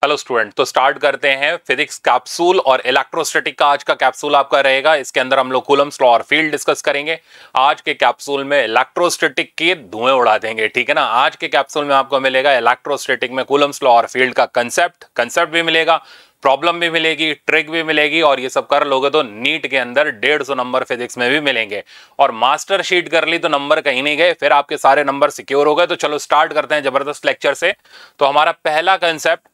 Hello student, तो start करते हैं फिजिक्स कैप्सूल और इलेक्ट्रोस्टैटिक का। आज का कैप्सूल आपका रहेगा, इसके अंदर हम लोग कूलम्ब्स लॉ और फील्ड डिस्कस करेंगे। आज के कैप्सूल में इलेक्ट्रोस्टैटिक के धुएं उड़ा देंगे, ठीक है ना। आज के कैप्सूल में आपको मिलेगा इलेक्ट्रोस्टैटिक में कूलम्ब्स लॉ और फील्ड का कंसेप्ट भी मिलेगा, प्रॉब्लम भी मिलेगी, ट्रिक भी मिलेगी, और ये सब कर लोगे तो नीट के अंदर 150 नंबर फिजिक्स में भी मिलेंगे। और मास्टर शीट कर ली तो नंबर कहीं नहीं गए, फिर आपके सारे नंबर सिक्योर हो गए। तो चलो स्टार्ट करते हैं जबरदस्त लेक्चर से। तो हमारा पहला कंसेप्ट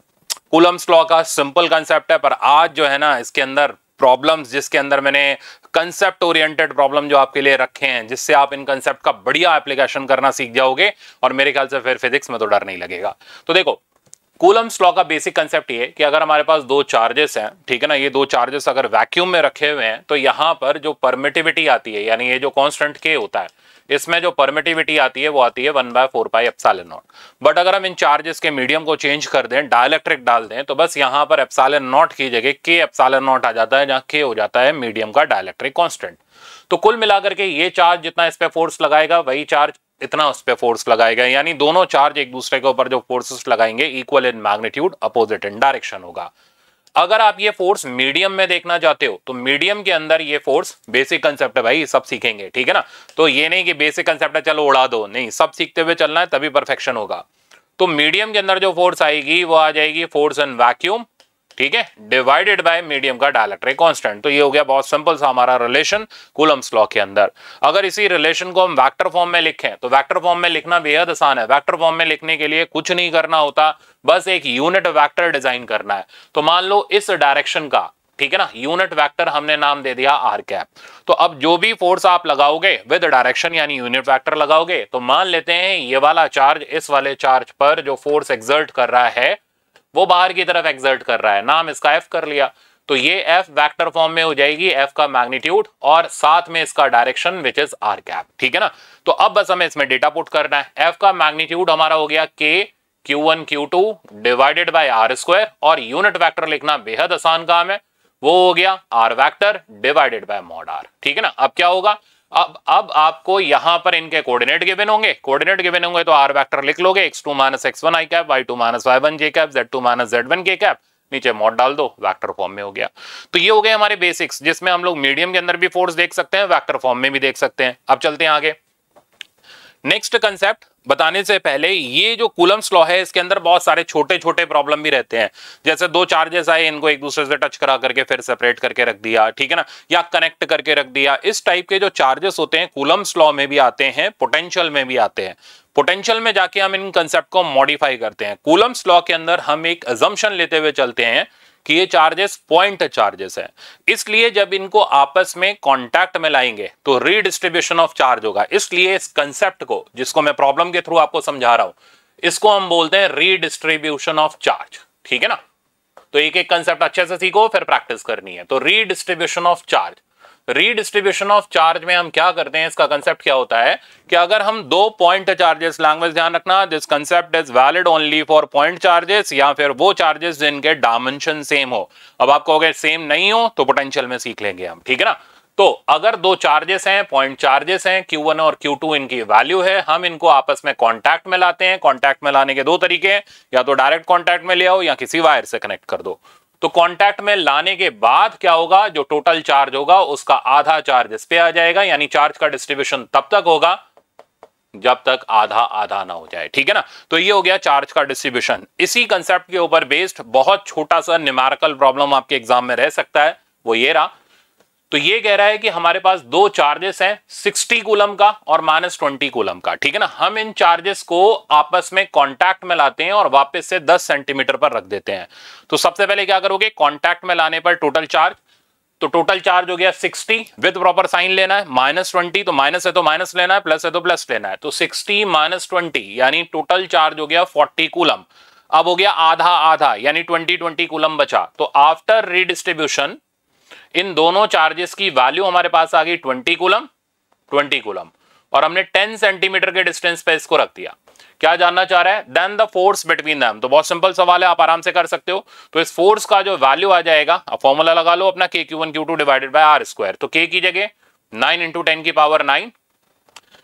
कूलम्ब्स लॉ का सिंपल कंसेप्ट है, पर आज जो है ना इसके अंदर प्रॉब्लम्स, जिसके अंदर मैंने कंसेप्ट ओरिएंटेड प्रॉब्लम जो आपके लिए रखे हैं, जिससे आप इन कंसेप्ट का बढ़िया एप्लीकेशन करना सीख जाओगे, और मेरे ख्याल से फिर फिजिक्स में तो डर नहीं लगेगा। तो देखो, कूलम्ब्स लॉ का बेसिक कंसेप्ट ये है कि अगर हमारे पास दो चार्जेस हैं, ठीक है ना, ये दो चार्जेस अगर वैक्यूम में रखे हुए हैं तो यहां पर जो परमिटिविटी आती है, यानी ये जो कांस्टेंट के होता है, इसमें जो परमिटिविटी आती है वो आती है 1/4πε0। बट अगर हम इन चार्जेस के मीडियम को चेंज कर दें, डाइलेक्ट्रिक डाल दें, तो बस यहां पर ε0 की जगह k ε0 आ जाता है, जहां k हो जाता है मीडियम का डाइलेक्ट्रिक कांस्टेंट। तो कुल मिलाकर के ये चार्ज जितना इस पे फोर्स लगाएगा, वही चार्ज इतना उस पे फोर्स लगाएगा, यानी दोनों चार्ज एक दूसरे के ऊपर जो फोर्सेस लगाएंगे equal in magnitude, opposite in direction होगा। अगर आप ये फोर्स मीडियम में देखना चाहते हो तो मीडियम के अंदर ये फोर्स, बेसिक कंसेप्ट है भाई, सब सीखेंगे, ठीक है ना। तो ये नहीं कि बेसिक कंसेप्ट है चलो उड़ा दो, नहीं, सब सीखते हुए चलना है, तभी परफेक्शन होगा। तो मीडियम के अंदर जो फोर्स आएगी वो आ जाएगी फोर्स इन वैक्यूम, ठीक है, डिवाइडेड बाय मीडियम का डाइलेक्ट्रिक कांस्टेंट। तो ये हो गया बहुत सिंपल सा हमारा रिलेशन कूलम्ब्स लॉ के अंदर। अगर इसी रिलेशन को हम वेक्टर फॉर्म में लिखें तो वेक्टर फॉर्म में लिखना बेहद आसान है। वेक्टर फॉर्म में लिखने के लिए कुछ नहीं करना होता, बस एक यूनिट वेक्टर डिजाइन करना है। तो मान लो इस डायरेक्शन का, ठीक है ना, यूनिट वेक्टर हमने नाम दे दिया आर कैप। तो अब जो भी फोर्स आप लगाओगे विद डायरेक्शन यानी यूनिट वेक्टर लगाओगे, तो मान लेते हैं ये वाला चार्ज इस वाले चार्ज पर जो फोर्स एक्सर्ट कर रहा है वो बाहर की तरफ एक्सर्ट कर रहा है, नाम इसका एफ कर लिया। तो ये एफ वेक्टर फॉर्म में हो जाएगी एफ का मैग्नीट्यूड और साथ में इसका direction which is R cap, ठीक है ना। तो अब बस हमें इसमें डेटा पुट करना है। एफ का मैग्नीट्यूड हमारा हो गया के Q1 Q2 divided by R square, और यूनिट वेक्टर लिखना बेहद आसान काम है, वो हो गया R vector divided by mod R, ठीक है ना। अब क्या होगा, अब आपको यहां पर इनके कोऑर्डिनेट गिवन होंगे, तो आर वेक्टर लिख लोगे, x2 - x1 i cap, y2 - y1 j cap, z2 - z1 k cap, नीचे मॉड डाल दो, वेक्टर फॉर्म में हो गया। तो ये हो गए हमारे बेसिक्स, जिसमें हम लोग मीडियम के अंदर भी फोर्स देख सकते हैं, वेक्टर फॉर्म में भी देख सकते हैं। अब चलते हैं आगे। नेक्स्ट कंसेप्ट बताने से पहले, ये जो कूलम्ब्स लॉ है इसके अंदर बहुत सारे छोटे छोटे प्रॉब्लम भी रहते हैं। जैसे दो चार्जेस आए, इनको एक दूसरे से टच करा करके फिर सेपरेट करके रख दिया, ठीक है ना, या कनेक्ट करके रख दिया। इस टाइप के जो चार्जेस होते हैं कूलम्ब्स लॉ में भी आते हैं, पोटेंशियल में भी आते हैं। पोटेंशियल में जाके हम इन कंसेप्ट को मॉडिफाई करते हैं। कूलम्ब्स लॉ के अंदर हम एक अजम्पशन लेते हुए चलते हैं कि ये चार्जेस पॉइंट चार्जेस हैं, इसलिए जब इनको आपस में कांटेक्ट में लाएंगे तो रीडिस्ट्रीब्यूशन ऑफ चार्ज होगा। इसलिए इस कंसेप्ट को, जिसको मैं प्रॉब्लम के थ्रू आपको समझा रहा हूं, इसको हम बोलते हैं रीडिस्ट्रीब्यूशन ऑफ चार्ज, ठीक है ना। तो एक एक कंसेप्ट अच्छे से सीखो, फिर प्रैक्टिस करनी है। तो redistribution of charge, redistribution of charge में हम क्या करते हैं, इसका कंसेप्ट क्या होता है कि अगर हम दो पॉइंट चार्जेस, लैंग्वेज ध्यान रखना, this concept is valid only for point charges, या फिर वो चार्जेस जिनके डायमेंशन सेम हो। अब आप कहोगे सेम नहीं हो तो पोटेंशियल में सीख लेंगे हम, ठीक है ना। तो अगर दो चार्जेस हैं, पॉइंट चार्जेस हैं, Q1 और Q2 इनकी वैल्यू है, हम इनको आपस में कांटेक्ट में लाते हैं। कांटेक्ट में लाने के दो तरीके हैं, या तो डायरेक्ट कांटेक्ट में ले आओ या किसी वायर से कनेक्ट कर दो। तो कांटेक्ट में लाने के बाद क्या होगा, जो टोटल चार्ज होगा उसका आधा चार्ज इस पे आ जाएगा, यानी चार्ज का डिस्ट्रीब्यूशन तब तक होगा जब तक आधा आधा ना हो जाए, ठीक है ना। तो ये हो गया चार्ज का डिस्ट्रीब्यूशन। इसी कंसेप्ट के ऊपर बेस्ड बहुत छोटा सा न्यूमेरिकल प्रॉब्लम आपके एग्जाम में रह सकता है, वो ये रहा। तो ये कह रहा है कि हमारे पास दो चार्जेस हैं, 60 कूलम का और -20 कूलम का, ठीक है ना। हम इन चार्जेस को आपस में कांटेक्ट में लाते हैं और वापस से 10 सेंटीमीटर पर रख देते हैं। तो सबसे पहले क्या करोगे, कांटेक्ट में लाने पर टोटल चार्ज, तो टोटल चार्ज हो गया 60, विद प्रॉपर साइन लेना है, -20 तो माइनस है तो माइनस लेना है, प्लस है तो प्लस लेना है। तो 60 - 20 यानी टोटल चार्ज हो गया 40 कूलम। अब हो गया आधा आधा, यानी 20 कूलम बचा। तो आफ्टर रीडिस्ट्रीब्यूशन इन दोनों चार्जेस की वैल्यू हमारे पास आ गई 20 कूलम, और हमने 10 सेंटीमीटर के डिस्टेंस पे इसको रख दिया। क्या जानना चाह रहा है, then the force between them. तो बहुत सिंपल सवाल है, आप आराम से कर सकते हो। तो इस फोर्स का जो वैल्यू आ जाएगा, आप फॉर्मूला लगा लो अपना, K Q1 Q2 divided by R square. तो K की जगह 9 × 10⁻⁹,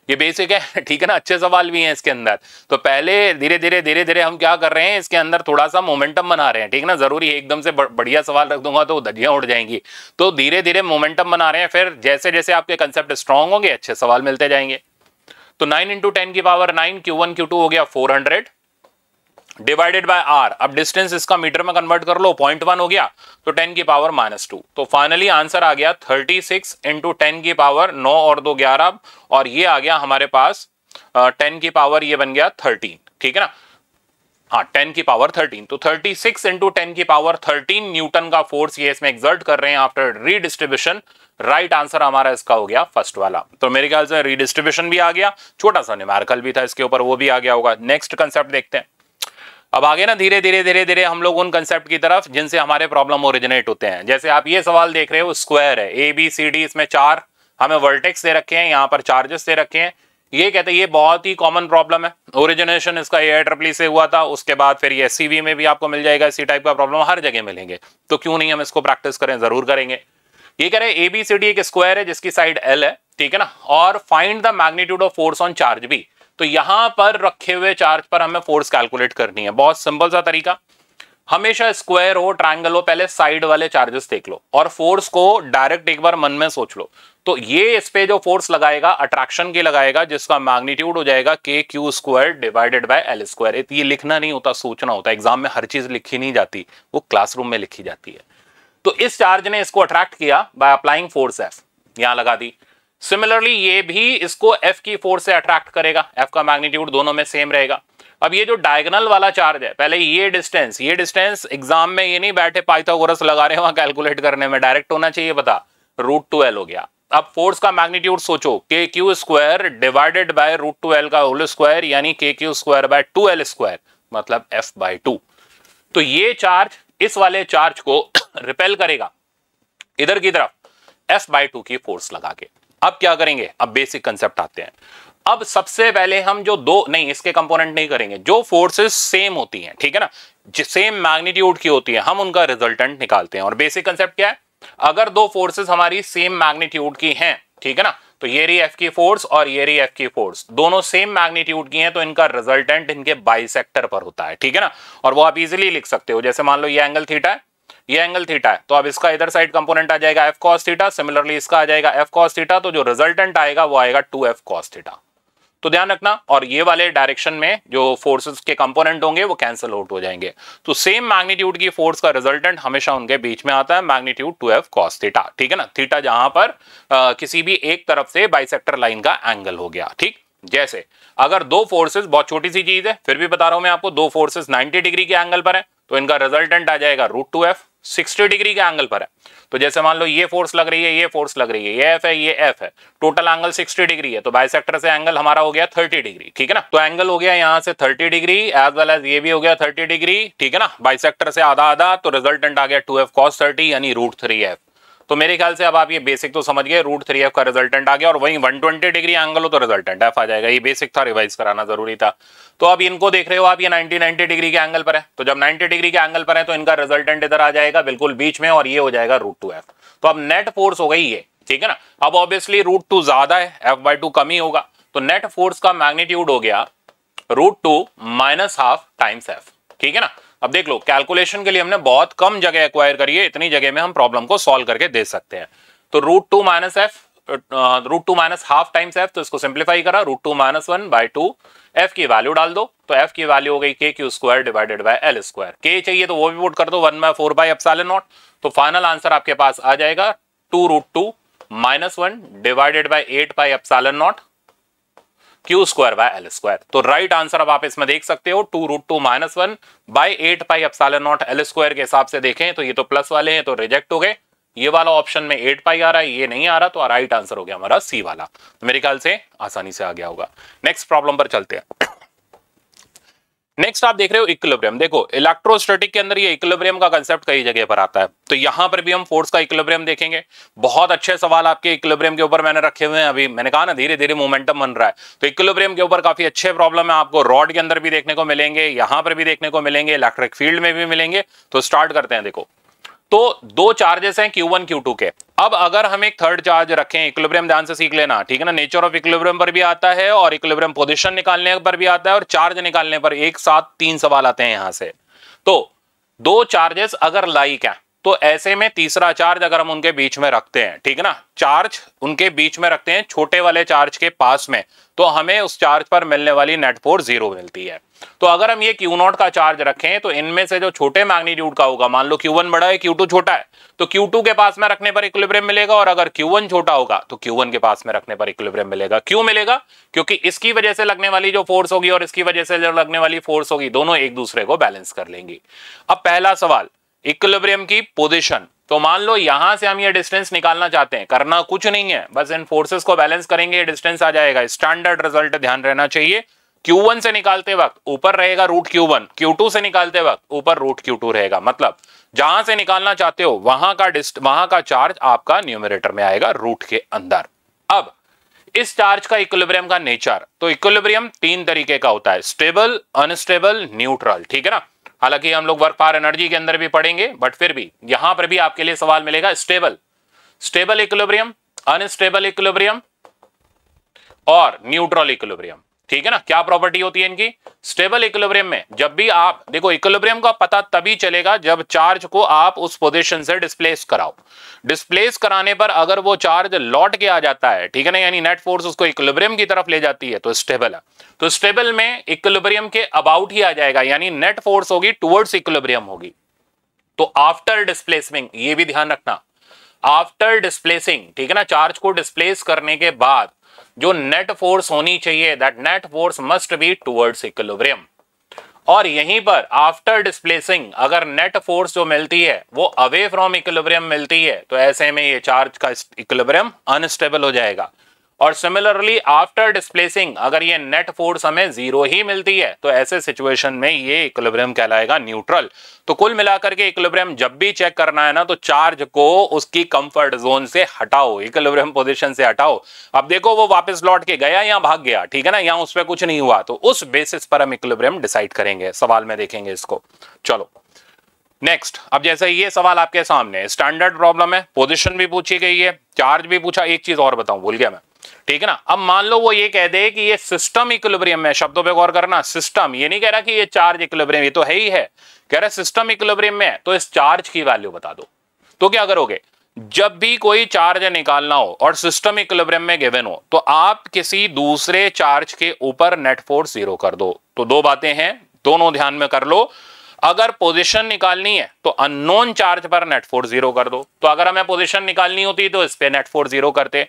ये बेसिक है, ठीक है ना, अच्छे सवाल भी हैं इसके अंदर। तो पहले धीरे धीरे हम क्या कर रहे हैं, इसके अंदर थोड़ा सा मोमेंटम बना रहे हैं, ठीक है ना। जरूरी एकदम से बढ़िया सवाल रख दूंगा तो धज्जियां उड़ जाएंगी, तो धीरे धीरे मोमेंटम बना रहे हैं, फिर जैसे जैसे आपके कंसेप्ट स्ट्रांग होंगे अच्छे सवाल मिलते जाएंगे। तो 9 × 10 की पावर 9 Q1 Q2 हो गया 400 डिवाइडेड बाय r। अब डिस्टेंस इसका मीटर में कन्वर्ट कर लो, 0.1 हो गया, तो 10 की पावर -2। तो फाइनली आंसर आ गया 36 × 10 की पावर 9 और 2 11, और ये आ गया हमारे पास 10 की पावर, ये बन गया 13, ठीक है ना। हाँ, 10 की पावर 13, तो 36 × 10 की पावर 13 न्यूटन का फोर्स ये इसमें एक्सर्ट कर रहे हैं आफ्टर रीडिस्ट्रीब्यूशन। राइट आंसर हमारा इसका हो गया फर्स्ट वाला। तो मेरे ख्याल से रीडिस्ट्रीब्यूशन भी आ गया, छोटा सा न्यूमेरिकल भी था इसके ऊपर, वो भी आ गया होगा। नेक्स्ट कंसेप्ट देखते हैं। अब आगे ना धीरे धीरे हम लोग उन कंसेप्ट की तरफ जिनसे हमारे प्रॉब्लम ओरिजिनेट होते हैं। जैसे आप ये सवाल देख रहे हो, स्क्वायर है ABCD, इसमें 4 हमें वर्टेक्स दे रखे हैं, यहाँ पर चार्जेस दे रखे हैं। ये कहते हैं ये बहुत ही कॉमन प्रॉब्लम है, ओरिजिनेशन इसका IIEEE से हुआ था, उसके बाद फिर ये SCV में भी आपको मिल जाएगा, इसी टाइप का प्रॉब्लम हर जगह मिलेंगे, तो क्यों नहीं हम इसको प्रैक्टिस करें, जरूर करेंगे। ये कह रहे हैं ABCD एक स्क्वायर है जिसकी साइड L है, ठीक है ना, और find the magnitude of force on charge B। तो यहां पर रखे हुए चार्ज पर हमें फोर्स कैलकुलेट करनी है। बहुत सिंपल सा तरीका, हमेशा स्क्वायर हो ट्रायंगल हो, पहले साइड वाले चार्जेस देख लो और फोर्स को डायरेक्ट एक बार मन में सोच लो। तो ये इस पे जो फोर्स लगाएगा अट्रैक्शन के लगाएगा, जिसका मैग्नीट्यूड हो जाएगा KQ² डिवाइडेड बाय L²। ये लिखना नहीं होता, सोचना होता है। एग्जाम में हर चीज लिखी नहीं जाती, वो क्लासरूम में लिखी जाती है। तो इस चार्ज ने इसको अट्रैक्ट किया बाय अप्लाइंग फोर्स F, यहां लगा दी। सिमिलरली ये भी इसको F की फोर्स से अट्रैक्ट करेगा, F का मैग्नीट्यूड दोनों में सेम रहेगा। अब ये जो डायगोनल वाला चार्ज है, पहले ये डिस्टेंस एग्जाम में ये नहीं बैठे पाइथागोरस लगा रहे हैं वहां कैलकुलेट करने में, डायरेक्ट होना चाहिए पता, √2L हो गया। अब फोर्स का मैग्नीट्यूड सोचो, KQ² डिवाइडेड बाय √2L का होल स्क्वायर, यानी KQ²/2L², मतलब F/2। तो ये चार्ज इस वाले चार्ज को रिपेल करेगा इधर की तरफ F/2 की फोर्स लगा के। अब क्या करेंगे, अब बेसिक कंसेप्ट आते हैं। अब सबसे पहले हम जो दो नहीं, इसके कंपोनेंट नहीं करेंगे, जो फोर्सेस सेम होती हैं, ठीक है ना, सेम मैग्नीट्यूड की होती है, हम उनका रिजल्टेंट निकालते हैं। और बेसिक कंसेप्ट क्या है, अगर दो फोर्सेस हमारी सेम मैग्नीट्यूड की हैं, ठीक है ना, तो ये रही F की फोर्स और ये रही F की फोर्स, दोनों सेम मैग्नीट्यूड की हैं, तो इनका रिजल्टेंट इनके बाइसेक्टर पर होता है, ठीक है ना। और वो आप इजीली लिख सकते हो, जैसे मान लो ये एंगल थीटा है, ये एंगल थीटा है, तो अब इसका इधर साइड कंपोनेंट आ जाएगा F cos थीटा, सिमिलरली इसका आ जाएगा F cos थीटा, तो जो रिजल्टेंट आएगा वो आएगा 2F cos थीटा। तो ध्यान रखना, और ये वाले डायरेक्शन में जो फोर्सेस के कंपोनेंट होंगे वो कैंसिल आउट हो जाएंगे। तो सेम मैग्नीट्यूड की फोर्स का रिजल्टेंट हमेशा उनके बीच में आता है, मैग्नीट्यूड 2F cos थीटा, ठीक है ना। थीटा जहां पर किसी भी एक तरफ से बाइसेक्टर लाइन का एंगल हो गया, ठीक। जैसे अगर दो फोर्सेस, बहुत छोटी सी चीज है फिर भी बता रहा हूं मैं आपको, दो फोर्सेस 90 डिग्री के एंगल पर है, तो इनका रिजल्टेंट आ जाएगा √2F। 60 डिग्री के एंगल पर है, तो जैसे मान लो ये फोर्स लग रही है, ये फोर्स लग रही है, ये F है, ये F है, टोटल एंगल 60 डिग्री है, तो बाइसेक्टर से एंगल हमारा हो गया 30 डिग्री, ठीक है ना। तो एंगल हो गया यहां से 30 डिग्री, एज वेल एज ये भी हो गया 30 डिग्री, ठीक है ना, बाइसेक्टर से आधा आधा, तो रिजल्टेंट आ गया 2F cos 30 यानी √3F। तो मेरे ख्याल से अब आप ये बेसिक तो समझ गए, √3F का रिजल्टेंट आ गया, और वहीं 120 डिग्री एंगल हो तो रिजल्टेंट F आ जाएगा। ये बेसिक था, रिवाइज कराना जरूरी था। तो अब इनको देख रहे हो आप, ये 90 डिग्री के एंगल पर है, तो जब 90 डिग्री के एंगल पर है तो इनका रिजल्टेंट इधर आ जाएगा बिल्कुल बीच में, और ये हो जाएगा √2F। तो अब नेट फोर्स हो गई ये, ठीक है ना। अब ऑब्वियसली √2 ज्यादा है, F/2 कम ही होगा, तो नेट फोर्स का मैग्नीट्यूड हो गया √2 -½ टाइम्स F, ठीक है ना। अब देख लो, कैलकुलेशन के लिए हमने बहुत कम जगह एक्वायर करी है, इतनी जगह में हम प्रॉब्लम को सॉल्व करके दे सकते हैं। तो √2 -½ टाइम्स F, तो इसको सिंप्लीफाई करा, √2 - 1/2, F की वैल्यू डाल दो, तो F की वैल्यू हो गई KQ² divided by L²। K चाहिए तो वो भी पुट कर दो, 1/4πε0। तो फाइनल आंसर आपके पास आ जाएगा 2√2 - 1 divided by 8πε0 Q² bye L²। तो राइट आंसर अब आप इसमें देख सकते हो, 2√2 - 1 बाय 8πε0 L² के हिसाब से देखें तो ये तो प्लस वाले हैं, तो रिजेक्ट हो गए। ये वाला ऑप्शन में 8π आ रहा है, ये नहीं आ रहा, तो राइट आंसर हो गया हमारा C वाला। तो मेरे ख्याल से आसानी से आ गया होगा। नेक्स्ट प्रॉब्लम पर चलते हैं। नेक्स्ट आप देख रहे हो इक्विलिब्रियम। देखो, इलेक्ट्रोस्टैटिक के अंदर ये इक्विलिब्रियम का कंसेप्ट कई जगह पर आता है, तो यहां पर भी हम फोर्स का इक्विलिब्रियम देखेंगे। बहुत अच्छे सवाल आपके इक्विलिब्रियम के ऊपर मैंने रखे हुए हैं, अभी मैंने कहा ना धीरे धीरे मोमेंटम बन रहा है, तो इक्विलिब्रियम के ऊपर काफी अच्छे प्रॉब्लम है आपको रॉड के अंदर भी देखने को मिलेंगे, यहां पर भी देखने को मिलेंगे, इलेक्ट्रिक फील्ड में भी मिलेंगे। तो स्टार्ट करते हैं। देखो, तो दो चार्जेस हैं Q1 Q2 के। अब अगर हम एक थर्ड चार्ज रखें, इक्विलिब्रियम ध्यान से सीख लेना, ठीक है ना, नेचर ऑफ इक्विलिब्रियम पर भी आता है और इक्विलिब्रियम पोजीशन निकालने पर भी आता है और चार्ज निकालने पर एक साथ 3 सवाल आते हैं यहां से। तो दो चार्जेस अगर लाइक है तो ऐसे में तीसरा चार्ज अगर हम उनके बीच में रखते हैं, ठीक है ना, चार्ज उनके बीच में रखते हैं छोटे वाले चार्ज के पास में, तो हमें उस चार्ज पर मिलने वाली नेट फोर्स 0 मिलती है। तो अगर हम ये Q0 का चार्ज रखें तो इनमें से जो छोटे मैग्नीट्यूड का होगा, मान लो Q1 बड़ा है Q2 छोटा है, तो Q2 के पास में रखने पर इक्विलिब्रियम मिलेगा, और अगर Q1 छोटा होगा तो Q1 के पास में रखने पर इक्विलिब्रियम मिलेगा। क्यों मिलेगा? क्योंकि इसकी वजह से लगने वाली जो फोर्स होगी और इसकी वजह से जो लगने वाली फोर्स होगी, दोनों एक दूसरे को बैलेंस कर लेंगी। अब पहला सवाल, इक्विलिब्रियम की पोजीशन। तो मान लो यहां से हम ये डिस्टेंस निकालना चाहते हैं, करना कुछ नहीं है, बस इन फोर्सेस को बैलेंस करेंगे, डिस्टेंस आ जाएगा। स्टैंडर्ड रिजल्ट ध्यान रहना चाहिए, Q1 से निकालते वक्त ऊपर रहेगा रूट Q1, Q2 से निकालते वक्त ऊपर रूट Q2 रहेगा। मतलब जहां से निकालना चाहते हो वहां का चार्ज आपका न्यूमरेटर में आएगा रूट के अंदर। अब इस चार्ज का इक्विलिब्रियम का नेचर, तो इक्विलिब्रियम 3 तरीके का होता है, स्टेबल, अनस्टेबल, न्यूट्रल, ठीक है ना। हालांकि हम लोग वर्क पावर एनर्जी के अंदर भी पढ़ेंगे, बट फिर भी यहां पर भी आपके लिए सवाल मिलेगा स्टेबल इक्विलिब्रियम, अनस्टेबल इक्विलिब्रियम और न्यूट्रल इक्विलिब्रियम, ठीक है ना। क्या प्रॉपर्टी होती है इनकी? स्टेबल इक्विलिब्रियम में जब भी आप देखो, इक्विलिब्रियम का पता तभी चलेगा जब चार्ज को आप उस पोजीशन से डिस्प्लेस कराओ। डिस्प्लेस कराने पर अगर वो चार्ज लौट के आ जाता है, ठीक है ना, यानी नेट फोर्स उसको इक्विलिब्रियम की तरफ ले जाती है, तो स्टेबल है। तो स्टेबल में इक्विलिब्रियम के अबाउट ही आ जाएगा, यानी नेट फोर्स होगी टुवर्ड्स इक्विलिब्रियम होगी। तो आफ्टर डिस्प्लेसमेंट, ये भी ध्यान रखना, आफ्टर डिस्प्लेसिंग, ठीक है ना, चार्ज को डिस्प्लेस करने के बाद जो नेट फोर्स होनी चाहिए, that net force must be towards equilibrium. और यहीं पर आफ्टर डिस्प्लेसिंग अगर नेट फोर्स जो मिलती है वो अवे फ्रॉम इक्विलिब्रियम मिलती है, तो ऐसे में ये चार्ज का इक्विलिब्रियम अनस्टेबल हो जाएगा। और सिमिलरली आफ्टर डिस्प्लेसिंग अगर ये नेट फोर्स हमें 0 ही मिलती है, तो ऐसे सिचुएशन में ये इक्विलिब्रियम कहलाएगा न्यूट्रल। तो कुल मिलाकर के इक्विलिब्रियम जब भी चेक करना है ना, तो चार्ज को उसकी कंफर्ट जोन से हटाओ, इक्विलिब्रियम पोजीशन से हटाओ। अब देखो वो वापस लौट के गया या भाग गया, ठीक है ना, यहां उस पर कुछ नहीं हुआ, तो उस बेसिस पर हम इक्विलिब्रियम डिसाइड करेंगे। सवाल में देखेंगे इसको। चलो नेक्स्ट, अब जैसे ये सवाल आपके सामने स्टैंडर्ड प्रॉब्लम है, पोजीशन भी पूछी गई है, चार्ज भी पूछा। एक चीज और बताऊं, भूल गया मैं, ठीक है ना। अब मान लो वो ये कह दे कि ये सिस्टम इक्विलिब्रियम में, शब्दों पे गौर करना, सिस्टम, ये नहीं कह रहा कि ये चार्ज इक्विलिब्रियम, ये तो है ही है, कह रहा सिस्टम इक्विलिब्रियम में, तो इस चार्ज की वैल्यू बता दो। तो क्या करोगे, जब भी कोई चार्ज निकालना हो और सिस्टम इक्विलिब्रियम में गिवन हो, तो आप किसी दूसरे चार्ज के ऊपर नेट फोर्स 0 कर दो। तो दो बातें हैं, दोनों ध्यान में कर लो। अगर पोजीशन निकालनी है तो अननोन चार्ज पर नेट फोर्स 0 कर दो। तो अगर हमें पोजीशन निकालनी होती तो इस पे नेट फोर्स 0 करते।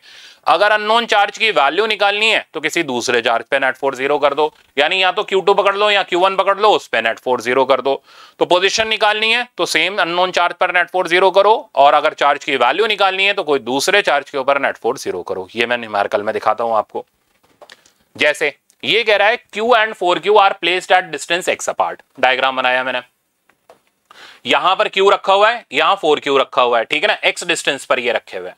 अगर अननोन चार्ज की वैल्यू निकालनी है तो किसी दूसरे चार्ज पे नेट फोर्स 0 कर दो, यानी या तो Q2 पकड़ लो या Q1 पकड़ लो, उस पे नेट फोर्स 0 कर दो। तो पोजीशन निकालनी है तो सेम अननोन चार्ज पर नेट फोर्स 0 करो, और अगर चार्ज की वैल्यू निकालनी है तो कोई दूसरे चार्ज के ऊपर नेट फोर्स 0 करो। ये मैं न्यूमेरिकल में दिखाता हूं आपको। जैसे ये कह रहा है Q and 4Q are placed at distance x apart. Diagram बनाया मैंने, यहां पर Q रखा हुआ है, यहां 4Q रखा हुआ है, ठीक है ना, x डिस्टेंस पर ये रखे हुए हैं।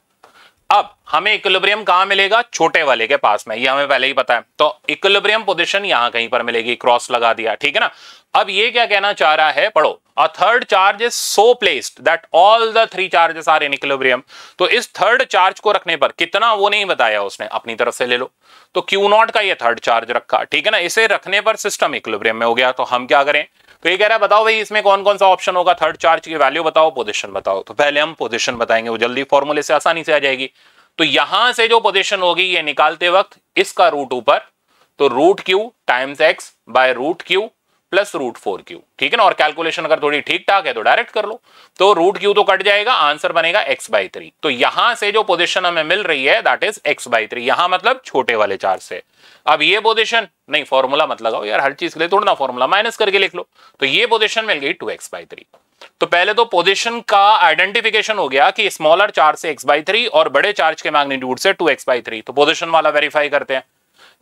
अब हमें इक्विलिब्रियम कहां मिलेगा, छोटे वाले के पास में, ये हमें पहले ही पता है। तो इक्विलिब्रियम पोजीशन यहां कहीं पर मिलेगी, क्रॉस लगा दिया, ठीक है ना। अब ये क्या कहना चाह रहा है, पढ़ो, a third charge is so placed that all the 3 charges are in equilibrium. तो इस थर्ड चार्ज को रखने पर कितना, वो नहीं बताया उसने, अपनी तरफ से ले लो। तो Q0 का ये थर्ड चार्ज रखा, ठीक है ना, इसे रखने पर सिस्टम इक्विलिब्रियम में हो गया। तो हम क्या करें, तो ये कह रहा है बताओ भाई इसमें कौन कौन सा ऑप्शन होगा, थर्ड चार्ज की वैल्यू बताओ, पोजीशन बताओ। तो पहले हम पोजीशन बताएंगे, वो जल्दी फॉर्मूले से आसानी से आ जाएगी। तो यहां से जो पोजीशन होगी ये निकालते वक्त इसका रूट ऊपर, तो root Q times x by root Q plus root 4Q, ठीक है ना। और कैलकुलेशन अगर थोड़ी ठीक ठाक है तो डायरेक्ट कर लो। तो रूट Q तो कट जाएगा, आंसर बनेगा x/3। तो यहां से जो पोजीशन हमें मिल रही है दैट इज x/3, यहां मतलब छोटे वाले चार्ज से। अब ये पोजीशन नहीं, फॉर्मूला मत लगाओ यार, हर चीज के लिए थोड़ा ना फॉर्मूला, माइनस करके लिख लो। तो ये पोजीशन मिल गई 2x/3। तो पहले तो पोजीशन का आइडेंटिफिकेशन हो गया कि स्मॉलर चार्ज से x/3 और बड़े चार्ज के मैग्नीट्यूड से 2x/3। तो पोजीशन वाला वेरीफाई करते हैं,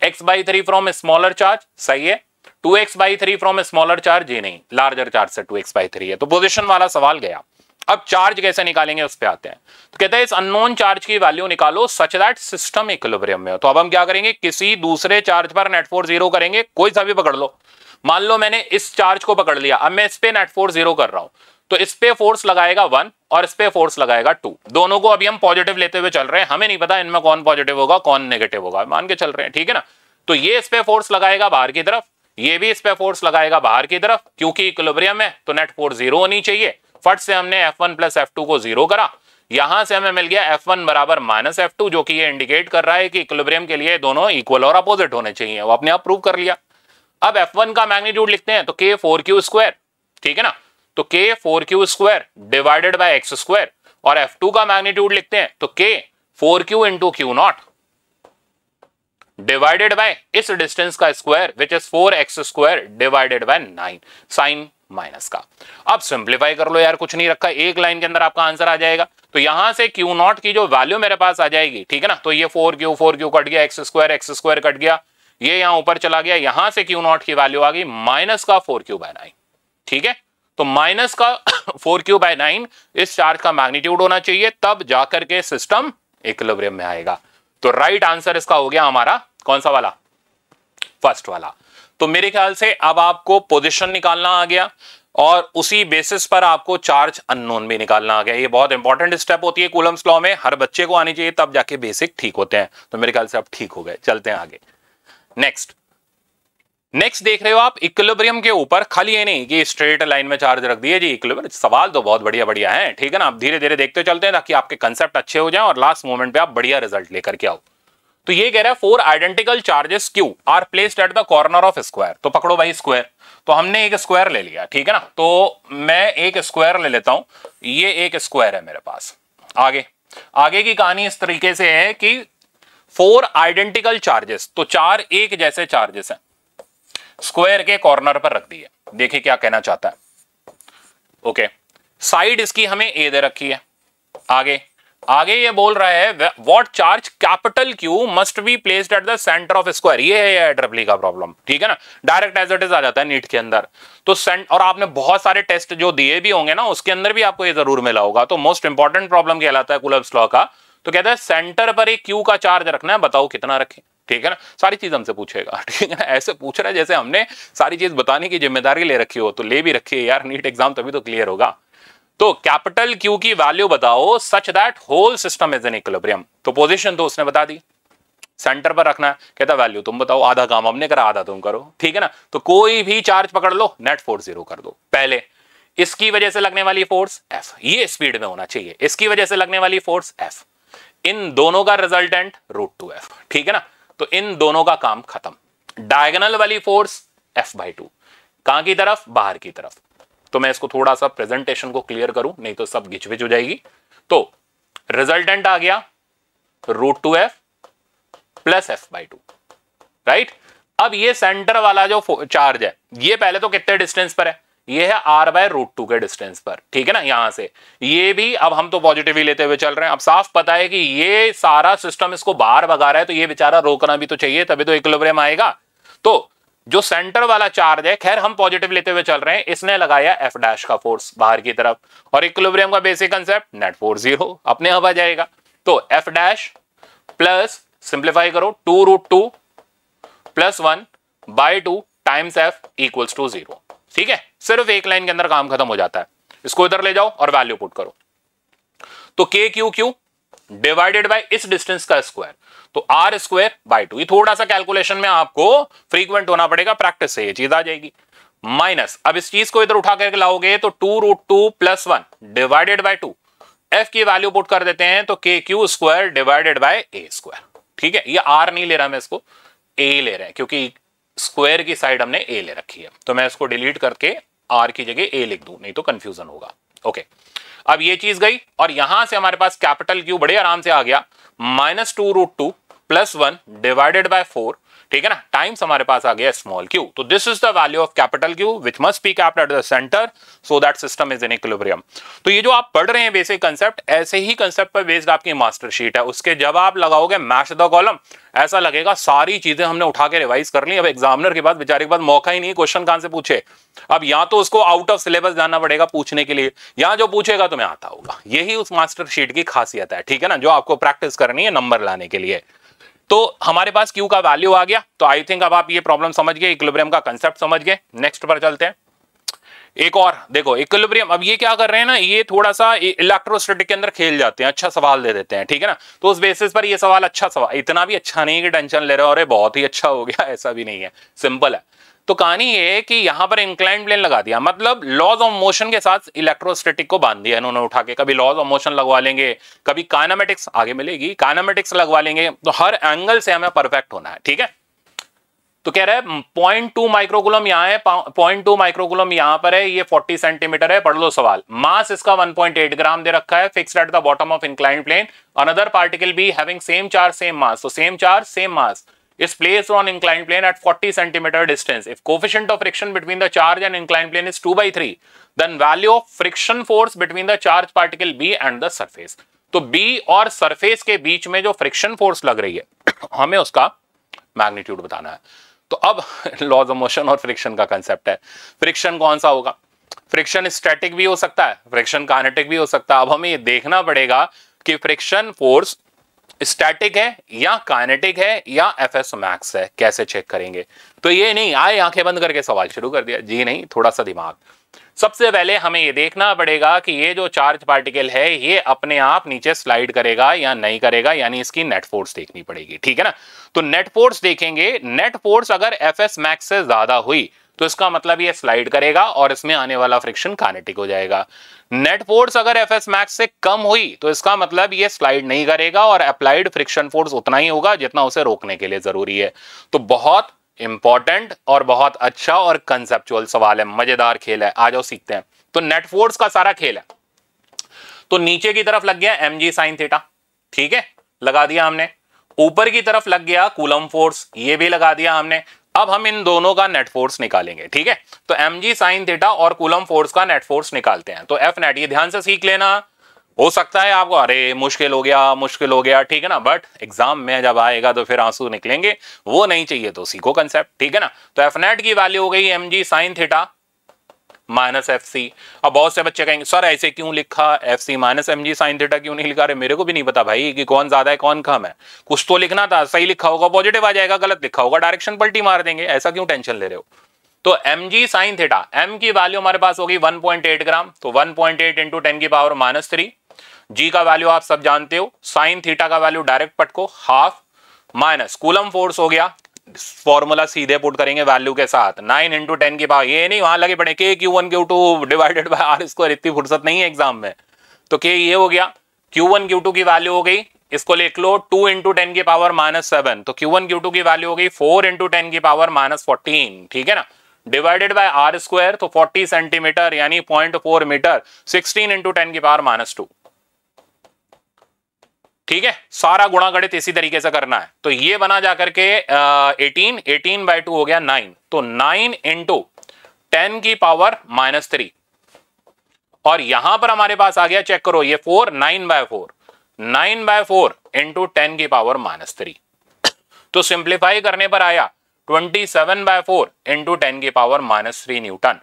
x/3 फ्रॉम स्मॉलर चार्ज, सही है, 2x/3 फ्रॉम स्मॉलर चार्ज, ये नहीं, लार्जर चार्ज से 2x/3 है। तो पोजीशन वाला सवाल गया। अब चार्ज कैसे निकालेंगे उस पे आते हैं। तो कहते हैं इस अननोन चार्ज की वैल्यू निकालो सच दैट सिस्टम इक्विलिब्रियम में हो। तो अब हम क्या करेंगे, किसी दूसरे चार्ज पर नेट फोर्स 0 करेंगे, कोई सा भी पकड़ लो। मान लो मैंने इस चार्ज को पकड़ लिया, अब मैं इस पे नेट फोर्स 0 कर रहा हूं, तो इस पे फोर्स लगाएगा 1 और इस पे फोर्स लगाएगा 2। दोनों को अभी हम पॉजिटिव लेते हुए चल रहे हैं, हमें नहीं पता इनमें कौन पॉजिटिव होगा कौन नेगेटिव होगा, मान के चल रहे हैं, ठीक है ना। तो ये इस पे फोर्स लगाएगा बाहर की तरफ, ये भी इस पे फोर्स लगाएगा बाहर की तरफ, क्योंकि इक्विलिब्रियम है तो नेट फोर्स 0 होनी चाहिए। फट से हमने F1 प्लस F2 को 0 करा, यहां से हमें मिल गया F1 बराबर माइनस F2, जो कि ये इंडिकेट कर रहा है कि इक्विलिब्रियम के लिए दोनों इक्वल और अपोजिट होने चाहिए, वो अपने आप प्रूव कर लिया। अब F1 का मैग्नीट्यूड लिखते हैं तो K 4Q स्क्वायर, ठीक है ना, तो K 4Q square divided by X square, और F2 का मैग्नीट्यूड लिखते हैं तो K 4Q into Q naught divided by इस डिस्टेंस का square which is 4x square divided by 9 sign minus का। अब सिंप्लीफाई कर लो यार, कुछ नहीं रखा, एक लाइन के अंदर आपका आंसर आ जाएगा। तो यहां से क्यू नॉट की जो वैल्यू मेरे पास आ जाएगी, ठीक है ना, तो ये 4Q कट गया, एक्स स्क्वायर कट गया, ये यहां ऊपर चला गया, यहां से क्यू नॉट की वैल्यू आ गई माइनस का 4Q/9, ठीक है। तो माइनस का 4Q/9 इस चार्ज का मैग्नीट्यूड होना चाहिए, तब जाकर के सिस्टम इक्विलिब्रियम में आएगा। तो राइट आंसर इसका हो गया हमारा कौन सा वाला, फर्स्ट वाला। तो मेरे ख्याल से अब आपको पोजीशन निकालना आ गया और उसी बेसिस पर आपको चार्ज अननोन भी निकालना आ गया। ये बहुत इंपॉर्टेंट स्टेप होती है कूलम्स लॉ में, हर बच्चे को आनी चाहिए, तब जाके बेसिक ठीक होते हैं। तो मेरे ख्याल से अब ठीक हो गए, चलते हैं आगे। नेक्स्ट देख रहे हो आप इक्विलिब्रियम के ऊपर, खाली ये नहीं कि स्ट्रेट लाइन में चार्ज रख दिए जी इक्विलिब्रियम, सवाल तो बहुत बढ़िया बढ़िया है, ठीक है ना। आप धीरे धीरे देखते चलते हैं ताकि आपके कंसेप्ट अच्छे हो जाएं और लास्ट मोमेंट पे आप बढ़िया रिजल्ट लेकर के आओ। तो ये कह रहा है 4 identical charges Q are placed at the corner of square. तो पकड़ो भाई स्क्वायर, तो हमने एक स्क्वायर ले लिया, ठीक है ना, तो मैं एक स्क्वायर ले लेता हूं, ये एक स्क्वायर है मेरे पास। आगे की कहानी इस तरीके से है कि 4 आइडेंटिकल चार्जेस, तो 4 एक जैसे चार्जेस हैं, स्क्वायर के कॉर्नर पर रख दिए। देखिए क्या कहना चाहता है, ओके, साइड इसकी हमें A दे रखी है। आगे ये बोल रहा है what charge capital Q must be placed at the centre of square. ये है ट्रिपल का प्रॉब्लम, ठीक है ना, डायरेक्ट एज इट इज आ जाता है नीट के अंदर। तो और आपने बहुत सारे टेस्ट जो दिए भी होंगे ना, उसके अंदर भी आपको ये जरूर मिला होगा। तो मोस्ट इंपॉर्टेंट प्रॉब्लम कहलाता है कूलम्स लॉ का। तो कहता है सेंटर पर एक Q का चार्ज रखना है, बताओ कितना रखें, ठीक है ना, सारी चीज हमसे पूछेगा, ठीक है ना। ऐसे पूछ रहा है जैसे हमने सारी चीज बताने की जिम्मेदारी ले रखी हो, तो ले भी रखी है यार, नीट एग्जाम तभी तो क्लियर होगा। तो कैपिटल Q की वैल्यू बताओ such that whole system is in equilibrium. तो पोजीशन तो उसने बता दी, सेंटर पर रखना है, कहता वैल्यू तुम बताओ, आधा काम हमने करा आधा तुम करो, ठीक है ना। तो कोई भी चार्ज पकड़ लो, नेट फोर्स 0 कर दो। पहले इसकी वजह से लगने वाली फोर्स F, ये स्पीड में होना चाहिए, इसकी वजह से लगने वाली फोर्स F, इन दोनों का रिजल्टेंट √2F, ठीक है ना। तो इन दोनों का काम खत्म। डायगोनल वाली फोर्स F/2, कहां की तरफ, बाहर की तरफ। तो मैं इसको थोड़ा सा प्रेजेंटेशन को क्लियर करूं, नहीं तो सब घिचविच हो जाएगी। तो रिजल्टेंट आ गया √2F प्लस F/2, राइट। अब ये सेंटर वाला जो चार्ज है, ये पहले तो कितने डिस्टेंस पर है, ये है R/√2 के डिस्टेंस पर, ठीक है ना। यहां से ये भी अब हम तो पॉजिटिव ही लेते हुए चल रहे हैं। अब साफ पता है कि ये सारा सिस्टम इसको बाहर भगा रहा है, तो ये बेचारा रोकना भी तो चाहिए, तभी तो इक्विलिब्रियम आएगा। तो जो सेंटर वाला चार्ज है, खैर हम पॉजिटिव लेते हुए चल रहे हैं, इसने लगाया F' का फोर्स बाहर की तरफ, और इक्विलिब्रियम का बेसिक कंसेप्ट नेट फोर्स 0 अपने आप आ जाएगा। तो F' प्लस सिंप्लीफाई करो 2√2 plus 1/2 times F equals to 0, ठीक है। सिर्फ एक लाइन के अंदर काम खत्म हो जाता है। इसको इधर ले जाओ और वैल्यू पुट करो, तो KQQ डिवाइडेड बाय इस डिस्टेंस का स्क्वायर, तो R²/2। ये थोड़ा सा कैलकुलेशन में आपको फ्रीक्वेंट होना पड़ेगा, प्रैक्टिस से ये चीज आ जाएगी। माइनस, अब इस चीज को इधर उठा करके लाओगे तो 2√2 प्लस 1 डिवाइडेड बाय 2, F की वैल्यू पुट कर देते हैं तो KQ² डिवाइडेड बाय A², ठीक है। ये R नहीं ले रहा मैं, इसको A ले रहे हैं, क्योंकि स्क्वायर की साइड हमने A ले रखी है। तो मैं इसको डिलीट करके R की जगह A लिख दूं, नहीं तो कंफ्यूजन होगा, ओके। अब ये चीज गई और यहां से हमारे पास कैपिटल Q बड़े आराम से आ गया, -2√2 प्लस 1 डिवाइडेड बाय 4, ठीक है ना, टाइम्स हमारे पास आ गया स्मॉल q। तो this is the value of capital Q which must be capped at the centre so that system is in equilibrium. तो ये जो आप पढ़ रहे हैं बेसिक कंसेप्ट, ऐसे ही कंसेप्ट पर बेस्ड आपकी मास्टर शीट है। उसके जब आप लगाओगे मैच द कॉलम, ऐसा लगेगा सारी चीजें हमने उठा के रिवाइज कर ली। अब एग्जामिनर के पास बेचारे के पास मौका ही नहीं क्वेश्चन कहां से पूछे। अब या तो उसको आउट ऑफ सिलेबस जाना पड़ेगा पूछने के लिए, या जो पूछेगा तुम्हें आता होगा। यही उस मास्टर शीट की खासियत है, ठीक है ना, जो आपको प्रैक्टिस करनी है नंबर लाने के लिए। तो हमारे पास Q का वैल्यू आ गया। तो आई थिंक अब आप ये प्रॉब्लम समझ गए, इक्विलिब्रियम का कंसेप्ट समझ गए। नेक्स्ट पर चलते हैं। एक और देखो इक्विलिब्रियम, अब ये क्या कर रहे हैं ना, ये थोड़ा सा इलेक्ट्रोस्टैटिक के अंदर खेल जाते हैं, अच्छा सवाल दे देते हैं, ठीक है ना। तो उस बेसिस पर ये सवाल अच्छा सवाल, इतना भी अच्छा नहीं कि टेंशन ले रहे हो अरे बहुत ही अच्छा हो गया, ऐसा भी नहीं है, सिंपल है। तो कहानी ये है कि यहां पर इंक्लाइंड प्लेन लगा दिया, मतलब लॉज ऑफ मोशन के साथ इलेक्ट्रोस्टैटिक को बांध दिया इन्होंने उठा के। कभी लॉज ऑफ मोशन लगवा लेंगे, कभी काइनेमेटिक्स आगे मिलेगी, काइनेमेटिक्स लगवा लेंगे, तो हर एंगल से हमें परफेक्ट होना है, ठीक है। तो कह रहा है 0.2 माइक्रोकुलम यहां है, 0.2 माइक्रोकुलम यहां पर है, ये 40 सेंटीमीटर है। पढ़ लो सवाल। मास इसका 1.8 ग्राम दे रखा है, fixed at the bottom of inclined plane. Another particle B having same charge same mass, तो same charge same mass is placed on inclined plane at 40 centimeter distance. If coefficient of friction between the charge and inclined plane is 2/3, then value of friction force between the charge particle B and the surface. तो B और surface के बीच में जो friction force लग रही है हमें उसका मैग्नीट्यूड बताना है। तो अब लॉज ऑफ मोशन और फ्रिक्शन का कंसेप्ट है। फ्रिक्शन कौन सा होगा? फ्रिक्शन स्टैटिक भी हो सकता है, फ्रिक्शन काइनेटिक भी हो सकता है। अब हमें ये देखना पड़ेगा कि फ्रिक्शन फोर्स स्टैटिक है या काइनेटिक है या एफएस मैक्स है, कैसे चेक करेंगे? तो ये नहीं आए आंखें बंद करके सवाल शुरू कर दिया, जी नहीं, थोड़ा सा दिमाग। सबसे पहले हमें ये देखना पड़ेगा कि ये जो चार्ज पार्टिकल है ये अपने आप नीचे स्लाइड करेगा या नहीं करेगा, यानी इसकी नेट फोर्स देखनी पड़ेगी, ठीक है ना। तो नेट फोर्स देखेंगे, नेट फोर्स अगर एफएस मैक्स से ज्यादा हुई तो इसका मतलब ये स्लाइड करेगा और इसमें आने वाला फ्रिक्शन काइनेटिक हो जाएगा। नेट फोर्स अगर एफएस मैक्स से कम हुई तो इसका मतलब ये स्लाइड नहीं करेगा और अप्लाइड फ्रिक्शन फोर्स उतना ही होगा जितना उसे रोकने के लिए जरूरी है। तो बहुत इंपॉर्टेंट और बहुत अच्छा और कंसेप्चुअल सवाल है, मजेदार खेल है, आ जाओ सीखते हैं। तो नेट फोर्स का सारा खेल है। तो नीचे की तरफ लग गया mg साइन थीटा, ठीक है, लगा दिया हमने। ऊपर की तरफ लग गया कूलम फोर्स, ये भी लगा दिया हमने। अब हम इन दोनों का नेट फोर्स निकालेंगे, ठीक है। तो mg साइन थीटा और कूलम फोर्स का नेट फोर्स निकालते हैं। तो एफ नेट, ये ध्यान से सीख लेना। हो सकता है आपको अरे मुश्किल हो गया, ठीक है ना, बट एग्जाम में जब आएगा तो फिर आंसू निकलेंगे, वो नहीं चाहिए तो सीखो कंसेप्ट, ठीक है ना। तो एफ नेट की वैल्यू हो गई mg sine theta minus F C. अब बहुत से बच्चे कहेंगे सर ऐसे क्यों लिखा, F C minus M G sine theta क्यों नहीं लिखा? अरे मेरे को भी नहीं पता भाई कि कौन ज्यादा है कौन कम है, कुछ तो लिखना था, सही लिखा होगा पॉजिटिव आ जाएगा, गलत लिखा होगा डायरेक्शन पलटी मार देंगे, ऐसा क्यों टेंशन ले रहे हो? तो mg साइन थीटा, m की वैल्यू हमारे पास होगी 1.8 ग्राम, तो 1.8 इंटू 10 की पावर -3। g का वैल्यू आप सब जानते हो, साइन थीटा का वैल्यू डायरेक्ट पटको हाफ, माइनस कूलम फोर्स हो गया, फॉर्मूला सीधे पुट करेंगे वैल्यू के साथ, 9 इंटू 10 की पावर, ये नहीं वहां लगे पड़े के Q1 Q2 divided by R square, इतनी फुर्सत नहीं है एग्जाम में। तो के ये हो गया, Q1 Q2 की वैल्यू हो गई, इसको लिख लो 2 इंटू 10 की पावर -7, तो Q1 Q2 की वैल्यू हो गई 4 इंटू 10 की पावर -14, ठीक है ना, डिवाइडेड बाय आर स्क्वायर, तो 40 सेंटीमीटर यानी 0.4 मीटर, 16 इंटू 10 की पावर -2, ठीक है। सारा गुणा गणित इसी तरीके से करना है। तो ये बना जाकर के 18 बाय 2 हो गया 9, तो 9 इंटू 10 की पावर -3, और यहां पर हमारे पास आ गया, चेक करो ये 4, 9 बाय 4 इंटू 10 की पावर -3, तो सिंप्लीफाई करने पर आया 27 बाय 4 इंटू 10 की पावर -3 न्यूटन।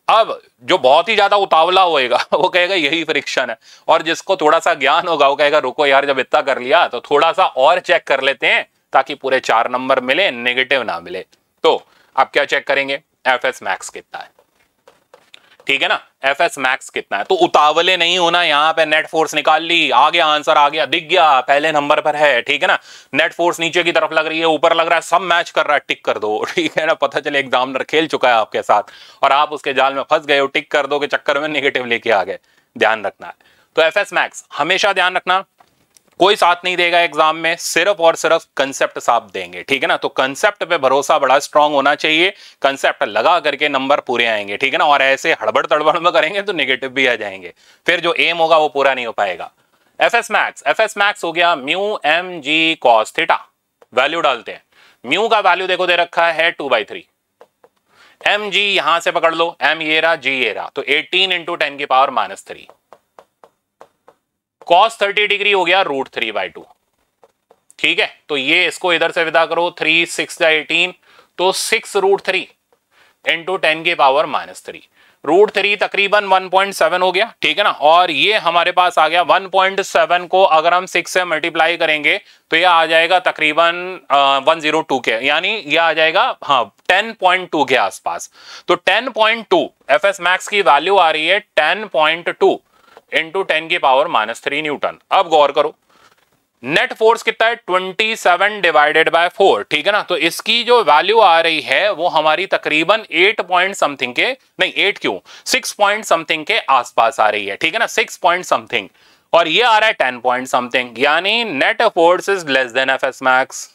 अब जो बहुत ही ज्यादा उतावला होएगा वो कहेगा यही फ्रिक्शन है, और जिसको थोड़ा सा ज्ञान होगा वो कहेगा रुको यार जब इतना कर लिया तो थोड़ा सा और चेक कर लेते हैं ताकि पूरे 4 नंबर मिले, नेगेटिव ना मिले। तो आप क्या चेक करेंगे, एफएस मैक्स कितना है, ठीक है ना, एफएस मैक्स कितना है। तो उतावले नहीं होना, यहां पे नेट फोर्स निकाल ली, आ गया आंसर, आ गया, दिख गया, पहले नंबर पर है, ठीक है ना। नेट फोर्स नीचे की तरफ लग रही है, ऊपर लग रहा है, सब मैच कर रहा है, टिक कर दो, ठीक है ना। पता चले एग्जामिनर खेल चुका है आपके साथ और आप उसके जाल में फंस गए हो, टिक कर दो के चक्कर में नेगेटिव लेके आ गए, ध्यान रखना है। तो एफएस मैक्स हमेशा ध्यान रखना, कोई साथ नहीं देगा एग्जाम में, सिर्फ और सिर्फ कंसेप्ट साफ देंगे, ठीक है ना। तो कंसेप्ट पे भरोसा बड़ा स्ट्रांग होना चाहिए, कंसेप्ट लगा करके नंबर पूरे आएंगे, ठीक है ना। और ऐसे हड़बड़ तड़बड़ में करेंगे तो नेगेटिव भी आ जाएंगे, फिर जो एम होगा वो पूरा नहीं हो पाएगा। एफएस मैक्स हो गया mu M G cos theta, value डालते हैं। म्यू का वैल्यू देखो दे रखा है 2/3, एम जी यहां से पकड़ लो, एम ये रहा, जी ये रहा, तो 18 इंटू 10 की पावर -3, cos 30 डिग्री हो गया √3/2, ठीक है। तो ये इसको इधर से विदा करो, 3 6 18, तो 6 √3 इंटू 10 की पावर -3, √3 तकरीबन 1.7 हो गया, ठीक है ना। और ये हमारे पास आ गया 1.7 को अगर हम 6 से मल्टीप्लाई करेंगे तो ये आ जाएगा तकरीबन 102 के, यानी ये आ जाएगा हाँ 10.2 के आसपास। तो 10.2 एफएस मैक्स की वैल्यू आ रही है 10.2 इंटू 10⁻³ न्यूटन। अब गौर करो नेट फोर्स कितना है 27 डिवाइडेड बाय 4, ठीक है ना। तो इसकी जो वैल्यू आ रही है वो हमारी तकरीबन 8 पॉइंट समथिंग के, नहीं 8 क्यों 6 पॉइंट समथिंग के आसपास आ रही है, ठीक है ना, 6 पॉइंट समथिंग। और ये आ रहा है 10 पॉइंट समथिंग, यानी net force is less than FS max.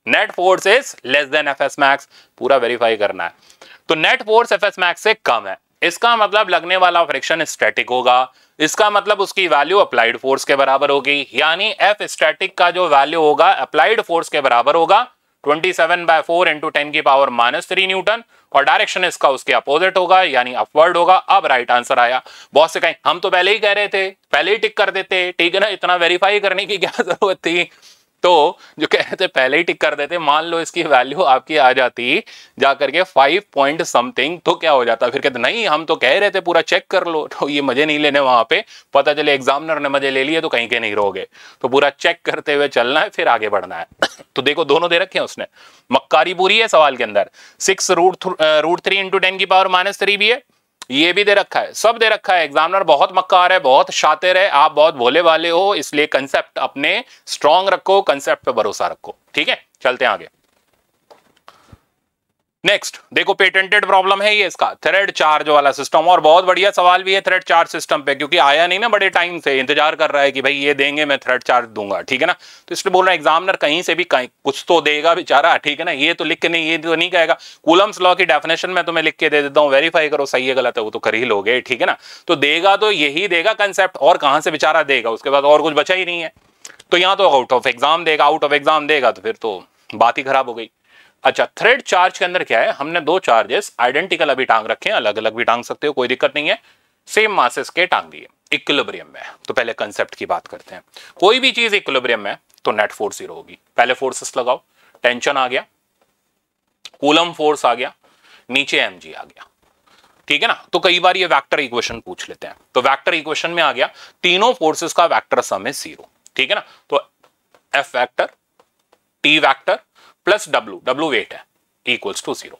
Net force is less than FS max, पूरा वेरीफाई करना है। तो नेट फोर्स एफएस मैक्स से कम है, इसका मतलब लगने वाला फ्रिक्शन स्टैटिक होगा, इसका मतलब उसकी वैल्यू अप्लाइड फोर्स के बराबर होगी, यानी एफ स्टैटिक का जो वैल्यू होगा अप्लाइड फोर्स के बराबर होगा 27/4 इंटू 10⁻³ न्यूटन, और डायरेक्शन इसका उसके अपोजिट होगा यानी अपवर्ड होगा। अब राइट आंसर आया। बहुत से कहें हम तो पहले ही कह रहे थे, पहले ही टिक कर देते, ठीक है ना, इतना वेरीफाई करने की क्या जरूरत थी। तो जो कह रहे थे पहले ही टिक कर देते, मान लो इसकी वैल्यू आपकी आ जाती जाकर के 5 पॉइंट समथिंग, तो क्या हो जाता, फिर कहते नहीं हम तो कह रहे थे पूरा चेक कर लो। तो ये मजे नहीं लेने, वहां पे पता चले एग्जामिनर ने मजे ले लिए तो कहीं के नहीं रहोगे। तो पूरा चेक करते हुए चलना है, फिर आगे बढ़ना है। तो देखो दोनों दे रखे हैं उसने, मक्कारी पूरी है सवाल के अंदर, 6√3 इंटू 10⁻³ भी है, ये भी दे रखा है, सब दे रखा है। एग्जामिनर बहुत मक्कार है, बहुत शातिर है, आप बहुत भोले वाले हो, इसलिए कंसेप्ट अपने स्ट्रांग रखो, कंसेप्ट पे भरोसा रखो, ठीक है। चलते हैं आगे। नेक्स्ट देखो पेटेंटेड प्रॉब्लम है ये इसका, थ्रेड चार्ज वाला सिस्टम, और बहुत बढ़िया सवाल भी है थ्रेड चार्ज सिस्टम पे, क्योंकि आया नहीं ना, बड़े टाइम से इंतजार कर रहा है कि भाई ये देंगे मैं थ्रेड चार्ज दूंगा, ठीक है ना। तो इसलिए बोल रहा है एग्जामिनर कहीं से भी कहीं कुछ तो देगा बेचारा, ठीक है ना। ये तो लिख के नहीं, ये तो नहीं कहेगा कूलम्स लॉ की डेफिनेशन में तुम्हें लिख के दे देता हूँ, वेरीफाई करो सही है गलत है वो तो कर ही लोगे, ठीक है ना। तो देगा तो यही देगा कंसेप्ट, और कहां से बेचारा देगा, उसके बाद और कुछ बचा ही नहीं है। तो यहाँ तो आउट ऑफ एग्जाम देगा, आउट ऑफ एग्जाम देगा तो फिर तो बात ही खराब हो गई। अच्छा थ्रेड चार्ज के अंदर क्या है, हमने दो चार्जेस आइडेंटिकल अभी टांग रखे हैं, अलग अलग भी टांग सकते हो कोई दिक्कत नहीं है, सेम मासेस के टांग दिए, इक्विलिब्रियम में। तो पहले कंसेप्ट की बात करते हैं। कोई भी चीज इक्विलिब्रियम में तो नेट फोर्स 0 होगी। पहले फोर्सेस लगाओ, टेंशन आ गया, कूलम फोर्स आ गया, नीचे mg आ गया, ठीक है ना। तो कई बार ये वेक्टर इक्वेशन पूछ लेते हैं, तो वेक्टर इक्वेशन में आ गया तीनों फोर्सेस का वेक्टर सम है 0, ठीक है ना। तो F vector T vector plus W weight है इक्वल्स टू 0।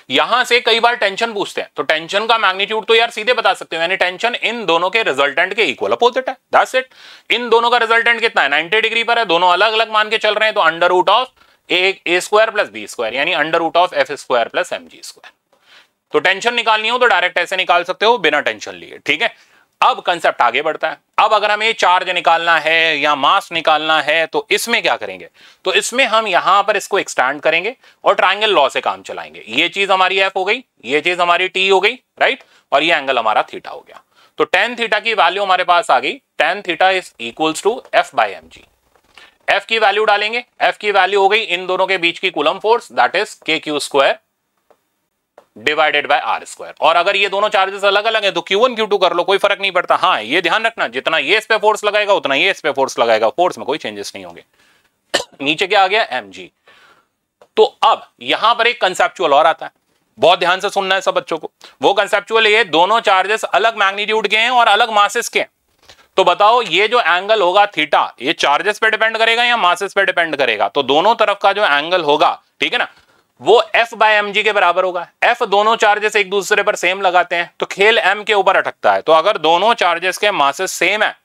यहां से कई बार टेंशन पूछते हैं, तो टेंशन का मैग्नीट्यूड तो यार सीधे बता सकते हो, यानी टेंशन इन दोनों के रिजल्टेंट के इक्वल अपोजिट है, दैट्स इट। इन दोनों का रिजल्टेंट कितना है 90 डिग्री पर है, दोनों अलग अलग मान के चल रहे हैं, तो under root of A square plus B square, यानी under root of F square plus mg square. तो टेंशन निकालनी हो तो डायरेक्ट ऐसे निकाल सकते हो बिना टेंशन लिए, ठीक है। अब कंसेप्ट आगे बढ़ता है। अब अगर हमें चार्ज निकालना है या मास निकालना है तो इसमें क्या करेंगे, तो इसमें हम यहां पर इसको एक्सटेंड करेंगे और ट्रायंगल लॉ से काम चलाएंगे। ये चीज हमारी एफ हो गई, ये चीज हमारी टी हो गई, राइट, और ये एंगल हमारा थीटा हो गया। तो tan थीटा की वैल्यू हमारे पास आ गई, tan theta is equals to F by mg। F की वैल्यू डालेंगे, एफ की वैल्यू हो गई इन दोनों के बीच की coulomb force, that is kq square divided by R square. और अगर ये दोनों चार्जेस अलग अलग है तो Q1 Q2 कर लो, कोई फर्क नहीं पड़ता। हाँ ये ध्यान रखना, जितना ये इस पे फोर्स लगाएगा उतना ये इस पे फोर्स लगाएगा, फोर्स में कोई चेंजेस नहीं होंगे। नीचे क्या आ गया mg। तो अब यहां पर एक कंसेप्चुअल और आता है, बहुत ध्यान से सुनना है सब बच्चों को। वो कंसेप्चुअल ये दोनों चार्जेस अलग मैग्नीट्यूड के हैं और अलग मासेस के हैं। तो बताओ ये जो एंगल होगा थीटा, ये चार्जेस पे डिपेंड करेगा या मासेस पे डिपेंड करेगा, तो दोनों तरफ का जो एंगल होगा, ठीक है ना, वो f बाय mg के बराबर होगा। f दोनों चार्जेस एक दूसरे पर सेम लगाते हैं तो खेल m के ऊपर अटकता है। तो अगर दोनों चार्जेस के मासेस सेम है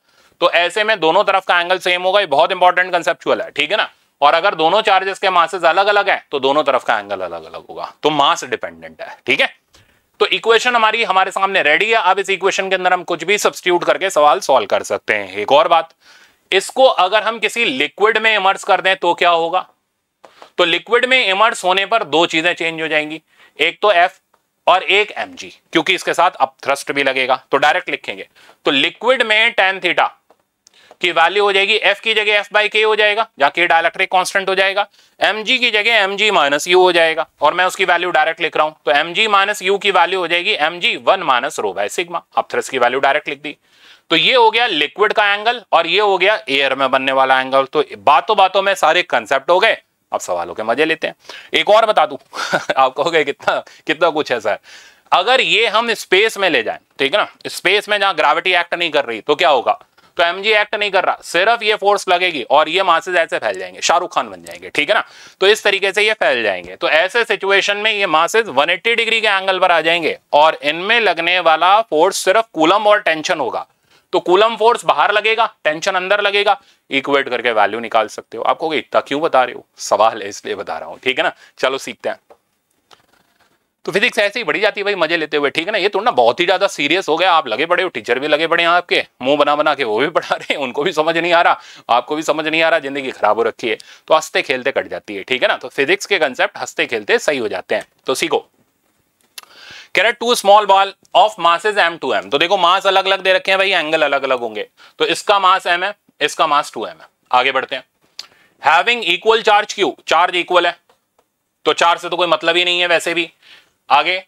तो ऐसे में दोनों तरफ का एंगल सेम होगा, ये बहुत इंपॉर्टेंट कंसेप्चुअल है, ठीक है ना। और अगर दोनों चार्जेस के मासेस अलग अलग है तो दोनों तरफ का एंगल अलग अलग होगा, तो मास डिपेंडेंट है, ठीक है। तो इक्वेशन हमारी हमारे सामने रेडी है। अब इस इक्वेशन के अंदर हम कुछ भी सब्स्टिट्यूट करके सवाल सॉल्व कर सकते हैं। एक और बात, इसको अगर हम किसी लिक्विड में इमर्स कर दें तो क्या होगा, तो लिक्विड में इमर्स होने पर दो चीजें चेंज हो जाएंगी, एक तो F और एक mg, क्योंकि इसके साथ अब थ्रस्ट भी लगेगा। तो डायरेक्ट लिखेंगे, तो लिक्विड में tan थीटा की वैल्यू हो जाएगी F की जगह F बाई K हो जाएगा, जहां K डाइलेक्ट्रिक कांस्टेंट हो जाएगा, mg की जगह mg माइनस u हो जाएगा, और मैं उसकी वैल्यू डायरेक्ट लिख रहा हूं, तो mg माइनस u की वैल्यू हो जाएगी mg 1 minus rho by sigma. अब थ्रस्ट की वैल्यू डायरेक्ट लिख दी। तो ये हो गया लिक्विड का एंगल और ये हो गया एयर में बनने वाला एंगल। तो बातों बातों में सारे कंसेप्ट हो गए। अब सवालों के मजे लेते हैं। एक और बता दूं आप कहोगे कितना कितना कुछ है सर। अगर ये हम स्पेस में ले जाएं, ठीक है ना, स्पेस में जहां ग्रेविटी एक्ट नहीं कर रही तो क्या होगा, तो mg एक्ट नहीं कर रहा, सिर्फ ये फोर्स लगेगी और ये मासेस ऐसे फैल जाएंगे, शाहरुख खान बन जाएंगे, ठीक है ना। तो इस तरीके से ये फैल जाएंगे। तो ऐसे सिचुएशन में ये मासेस 180 डिग्री के एंगल पर आ जाएंगे और इनमें लगने वाला फोर्स सिर्फ कूलम और टेंशन होगा। तो कूलम फोर्स बाहर लगेगा, टेंशन अंदर लगेगा, इक्वेट करके वैल्यू निकाल सकते हो। आपको इतना क्यों बता रहे हो, सवाल है इसलिए बता रहा हूं, ठीक है ना। चलो सीखते हैं। तो फिजिक्स ऐसे ही बढ़ी जाती है भाई, मजे लेते हुए, ठीक है ना। ये तो ना बहुत ही ज्यादा सीरियस हो गया, आप लगे पड़े हो, टीचर भी लगे पड़े हैं आपके, मुंह बना बना के वो भी पढ़ा रहे हैं, उनको भी समझ नहीं आ रहा, आपको भी समझ नहीं आ रहा, जिंदगी खराब हो रखी है। तो हंसते खेलते कट जाती है, ठीक है ना। तो फिजिक्स के कंसेप्ट हंसते खेलते सही हो जाते हैं। तो सीखो। कह रहा है two small ball of masses m2m। तो देखो मास अलग अलग दे रखे हैं भाई, एंगल अलग अलग होंगे। तो इसका मास m है, इसका मास 2m है। आगे बढ़ते हैं। Having equal charge q, charge equal है तो चार्ज से तो कोई मतलब ही नहीं है वैसे भी। आगे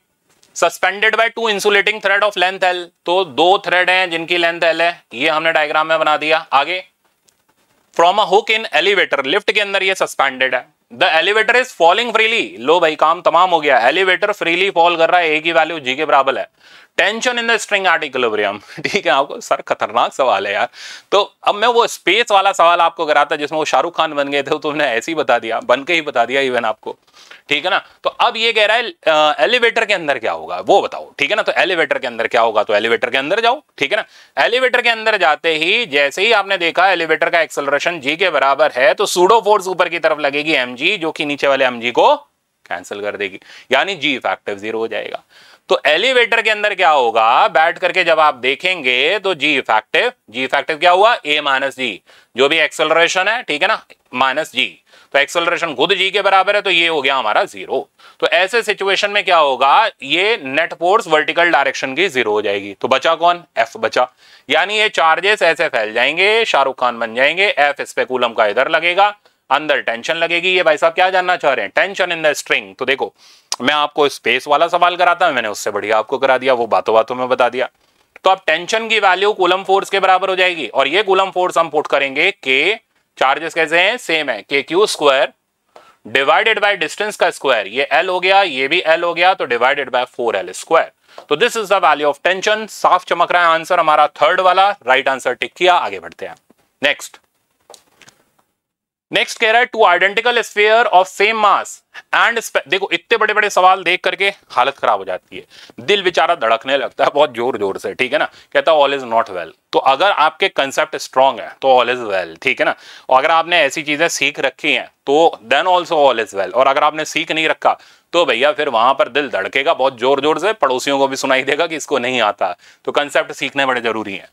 suspended by two insulating thread of length l, तो दो थ्रेड हैं जिनकी लेंथ l है, ये हमने डायग्राम में बना दिया। आगे from a hook in elevator, lift के अंदर ये सस्पेंडेड है। The elevator is falling freely, लो भाई काम तमाम हो गया, एलिवेटर फ्रीली फॉल कर रहा है, ए की वैल्यू जी के बराबर है। Tension in the string at equilibrium, ठीक है। आपको सर खतरनाक सवाल है यार। तो अब मैं वो स्पेस वाला सवाल आपको कराता जिसमें वो शाहरुख खान बन गए थे, तो तुमने ऐसे ही बता दिया, बन के ही बता दिया इवन आपको, ठीक है ना। तो अब ये कह रहा है एलिवेटर के अंदर क्या होगा वो बताओ, ठीक है ना। तो एलिवेटर के अंदर क्या होगा, तो एलिवेटर के अंदर जाओ, ठीक है ना। एलिवेटर के अंदर जाते ही जैसे ही आपने देखा एलिवेटर का एक्सेलरेशन जी के बराबर है, तो सूडो फोर्स ऊपर की तरफ लगेगी mg, जो कि नीचे वाले mg को कैंसिल कर देगी, यानी जी इफेक्टिव 0 हो जाएगा। तो एलिवेटर के अंदर क्या होगा, बैठ करके जब आप देखेंगे तो जी इफेक्टिव क्या हुआ, a माइनस जी, जो भी एक्सेलरेशन है, ठीक है ना, माइनस जी। तो एक्सेलरेशन खुद जी के बराबर है, तो ये हो गया हमारा 0। तो ऐसे सिचुएशन में क्या होगा, ये नेट फोर्स वर्टिकल डायरेक्शन की 0 हो जाएगी। तो बचा कौन, F बचा, यानी ये चार्जेस ऐसे फैल जाएंगे, शाहरुख खान बन जाएंगे। F इस पे कूलम का इधर लगेगा, अंदर टेंशन लगेगी। ये भाई साहब क्या जानना चाह रहे हैं, टेंशन इन द स्ट्रिंग। तो देखो मैं आपको स्पेस वाला सवाल कराता, मैंने उससे बढ़िया आपको करा दिया, वो बातों बातों में बता दिया। तो अब टेंशन की वैल्यू कूलम फोर्स के बराबर हो जाएगी, और ये कूलम फोर्स हम पुट करेंगे के, चार्जेस कैसे हैं, सेम है, के Q square divided by distance का स्क्वायर, ये L हो गया, ये भी L हो गया, तो डिवाइडेड बाय 4L स्क्वायर। तो this is the value of tension. साफ चमक रहा है आंसर हमारा, थर्ड वाला राइट आंसर टिक किया। आगे बढ़ते हैं। नेक्स्ट कह रहा है two identical sphere of same mass and, देखो इतने बड़े बड़े सवाल देख करके हालत खराब हो जाती है, दिल बेचारा धड़कने लगता है बहुत जोर जोर से, ठीक है ना। कहता है ऑल इज नॉट वेल। तो अगर आपके कंसेप्ट स्ट्रांग है तो ऑल इज वेल, ठीक है ना। और अगर आपने ऐसी चीजें सीख रखी हैं तो then also all is well. और अगर आपने सीख नहीं रखा तो भैया फिर वहां पर दिल धड़केगा बहुत जोर जोर से, पड़ोसियों को भी सुनाई देगा कि इसको नहीं आता। तो कंसेप्ट सीखने बड़े जरूरी है।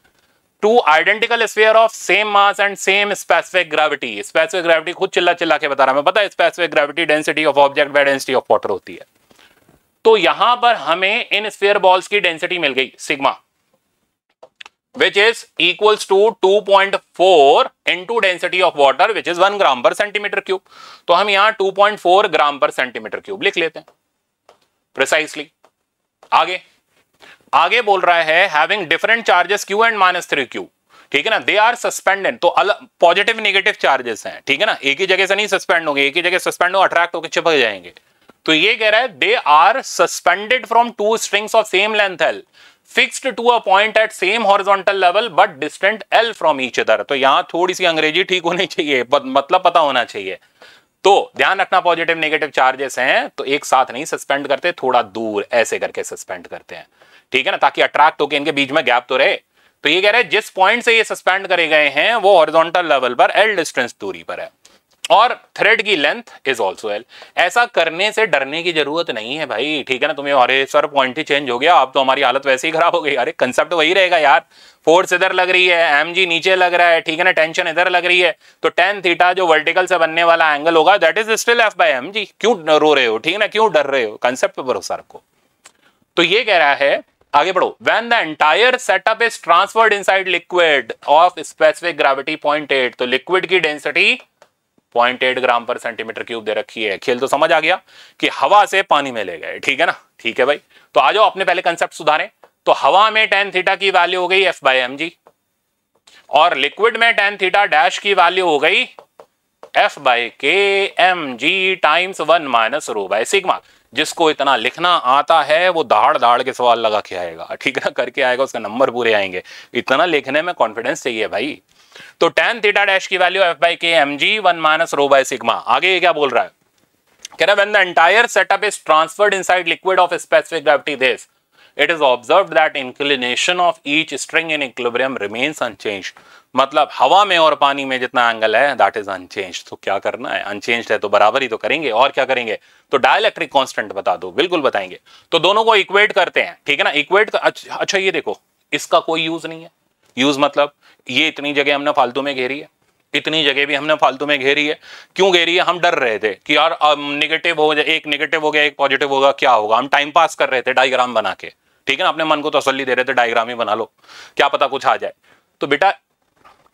Two identical sphere of same mass and same specific gravity, specific gravity खुद चिल्ला चिल्ला के बता रहा मैं, पता है specific gravity density of object by density of water होती है। तो यहां पर हमें इन स्फीयर बॉल्स की डेंसिटी मिल गई sigma, which is equals to 2.4 into density of water which is 1 ग्राम पर सेंटीमीटर क्यूब। तो हम यहां 2.4 ग्राम पर सेंटीमीटर क्यूब लिख लेते हैं प्रिसाइसली। आगे बोल रहा है having different charges q and -3q, ठीक है ना। दे आर सस्पेंडेड, तो अलग पॉजिटिव नेगेटिव चार्जेस हैं, ठीक है ना। एक ही जगह से नहीं सस्पेंड होंगे, एक ही जगह सस्पेंड हो अट्रैक्ट होकर चिपक जाएंगे। तो ये कह रहा है they are suspended from two strings of same length l fixed to a point at same horizontal level but distant L from each other। तो यहां थोड़ी सी अंग्रेजी ठीक होनी चाहिए, मतलब पता होना चाहिए। तो ध्यान रखना पॉजिटिव नेगेटिव चार्जेस हैं तो एक साथ नहीं सस्पेंड करते, थोड़ा दूर ऐसे करके सस्पेंड करते हैं, ठीक है ना, ताकि अट्रैक्ट होकर इनके बीच में गैप तो रहे। तो ये कह रहे हैं जिस पॉइंट से ये सस्पेंड करे गए हैं वो हॉरिजॉन्टल लेवल पर L डिस्टेंस दूरी पर है, और थ्रेड की लेंथ इज ऑल्सो L। ऐसा करने से डरने की जरूरत नहीं है भाई, ठीक है ना। तुम्हें अरे सर पॉइंट ही चेंज हो गया, अब तो हमारी हालत वैसे ही खराब हो गई, अरे कंसेप्ट वही रहेगा यार। फोर्स इधर लग रही है, mg नीचे लग रहा है, ठीक है ना, टेंशन इधर लग रही है, तो tan थीटा जो वर्टिकल से बनने वाला एंगल होगा that is still F by mg। क्यों रो रहे हो, ठीक है ना, क्यों डर रहे हो, कंसेप्ट पे भरोसा रखो। तो ये कह रहा है आगे बढ़ो, when the entire setup is transferred inside liquid of specific gravity 0.8, तो लिक्विड की डेंसिटी 0.8 ग्राम पर सेंटीमीटर क्यूब दे रखी है। खेल तो समझ आ गया कि हवा से पानी में ले गए, ठीक है ना, ठीक है भाई। तो आ जाओ अपने पहले कंसेप्ट सुधारें। तो हवा में tan थीटा की वैल्यू हो गई F बाय mg, और लिक्विड में tan थीटा डैश की वैल्यू हो गई F by k mg times 1 minus rho by sigma. जिसको इतना लिखना आता है वो दहाड़ दहाड़ के सवाल लगा के आएगा, ठीक है ना, करके आएगा, उसका नंबर पूरे आएंगे। इतना लिखने में कॉन्फिडेंस चाहिए भाई। तो tan थीटा डैश की value f by k mg 1 minus rho by sigma. आगे ये क्या बोल रहा है, कह रहा है when the entire setup is transferred inside liquid of specific gravity this it is observed that inclination of each string in equilibrium remains unchanged। मतलब हवा में और पानी में जितना एंगल है दैट इज अनचेंज्ड। तो क्या करना है, अनचेंज्ड है तो बराबर ही तो करेंगे, और क्या करेंगे, तो डाइलेक्ट्रिक कांस्टेंट बता दो, बिल्कुल बताएंगे। तो दोनों को इक्वेट करते हैं, ठीक है ना, इक्वेट। अच्छा ये देखो, इसका कोई यूज नहीं है। यूज मतलब ये इतनी जगह हमने फालतू में घेरी है, इतनी जगह भी हमने फालतू में घेरी है। क्यों घेरी है, हम डर रहे थे कि यार नेगेटिव हो जाए, एक नेगेटिव हो गया एक पॉजिटिव होगा, क्या होगा। हम टाइम पास कर रहे थे डायग्राम बना के, ठीक है ना, अपने मन को तसल्ली दे रहे थे डायग्राम ही बना लो, क्या पता कुछ आ जाए। तो बेटा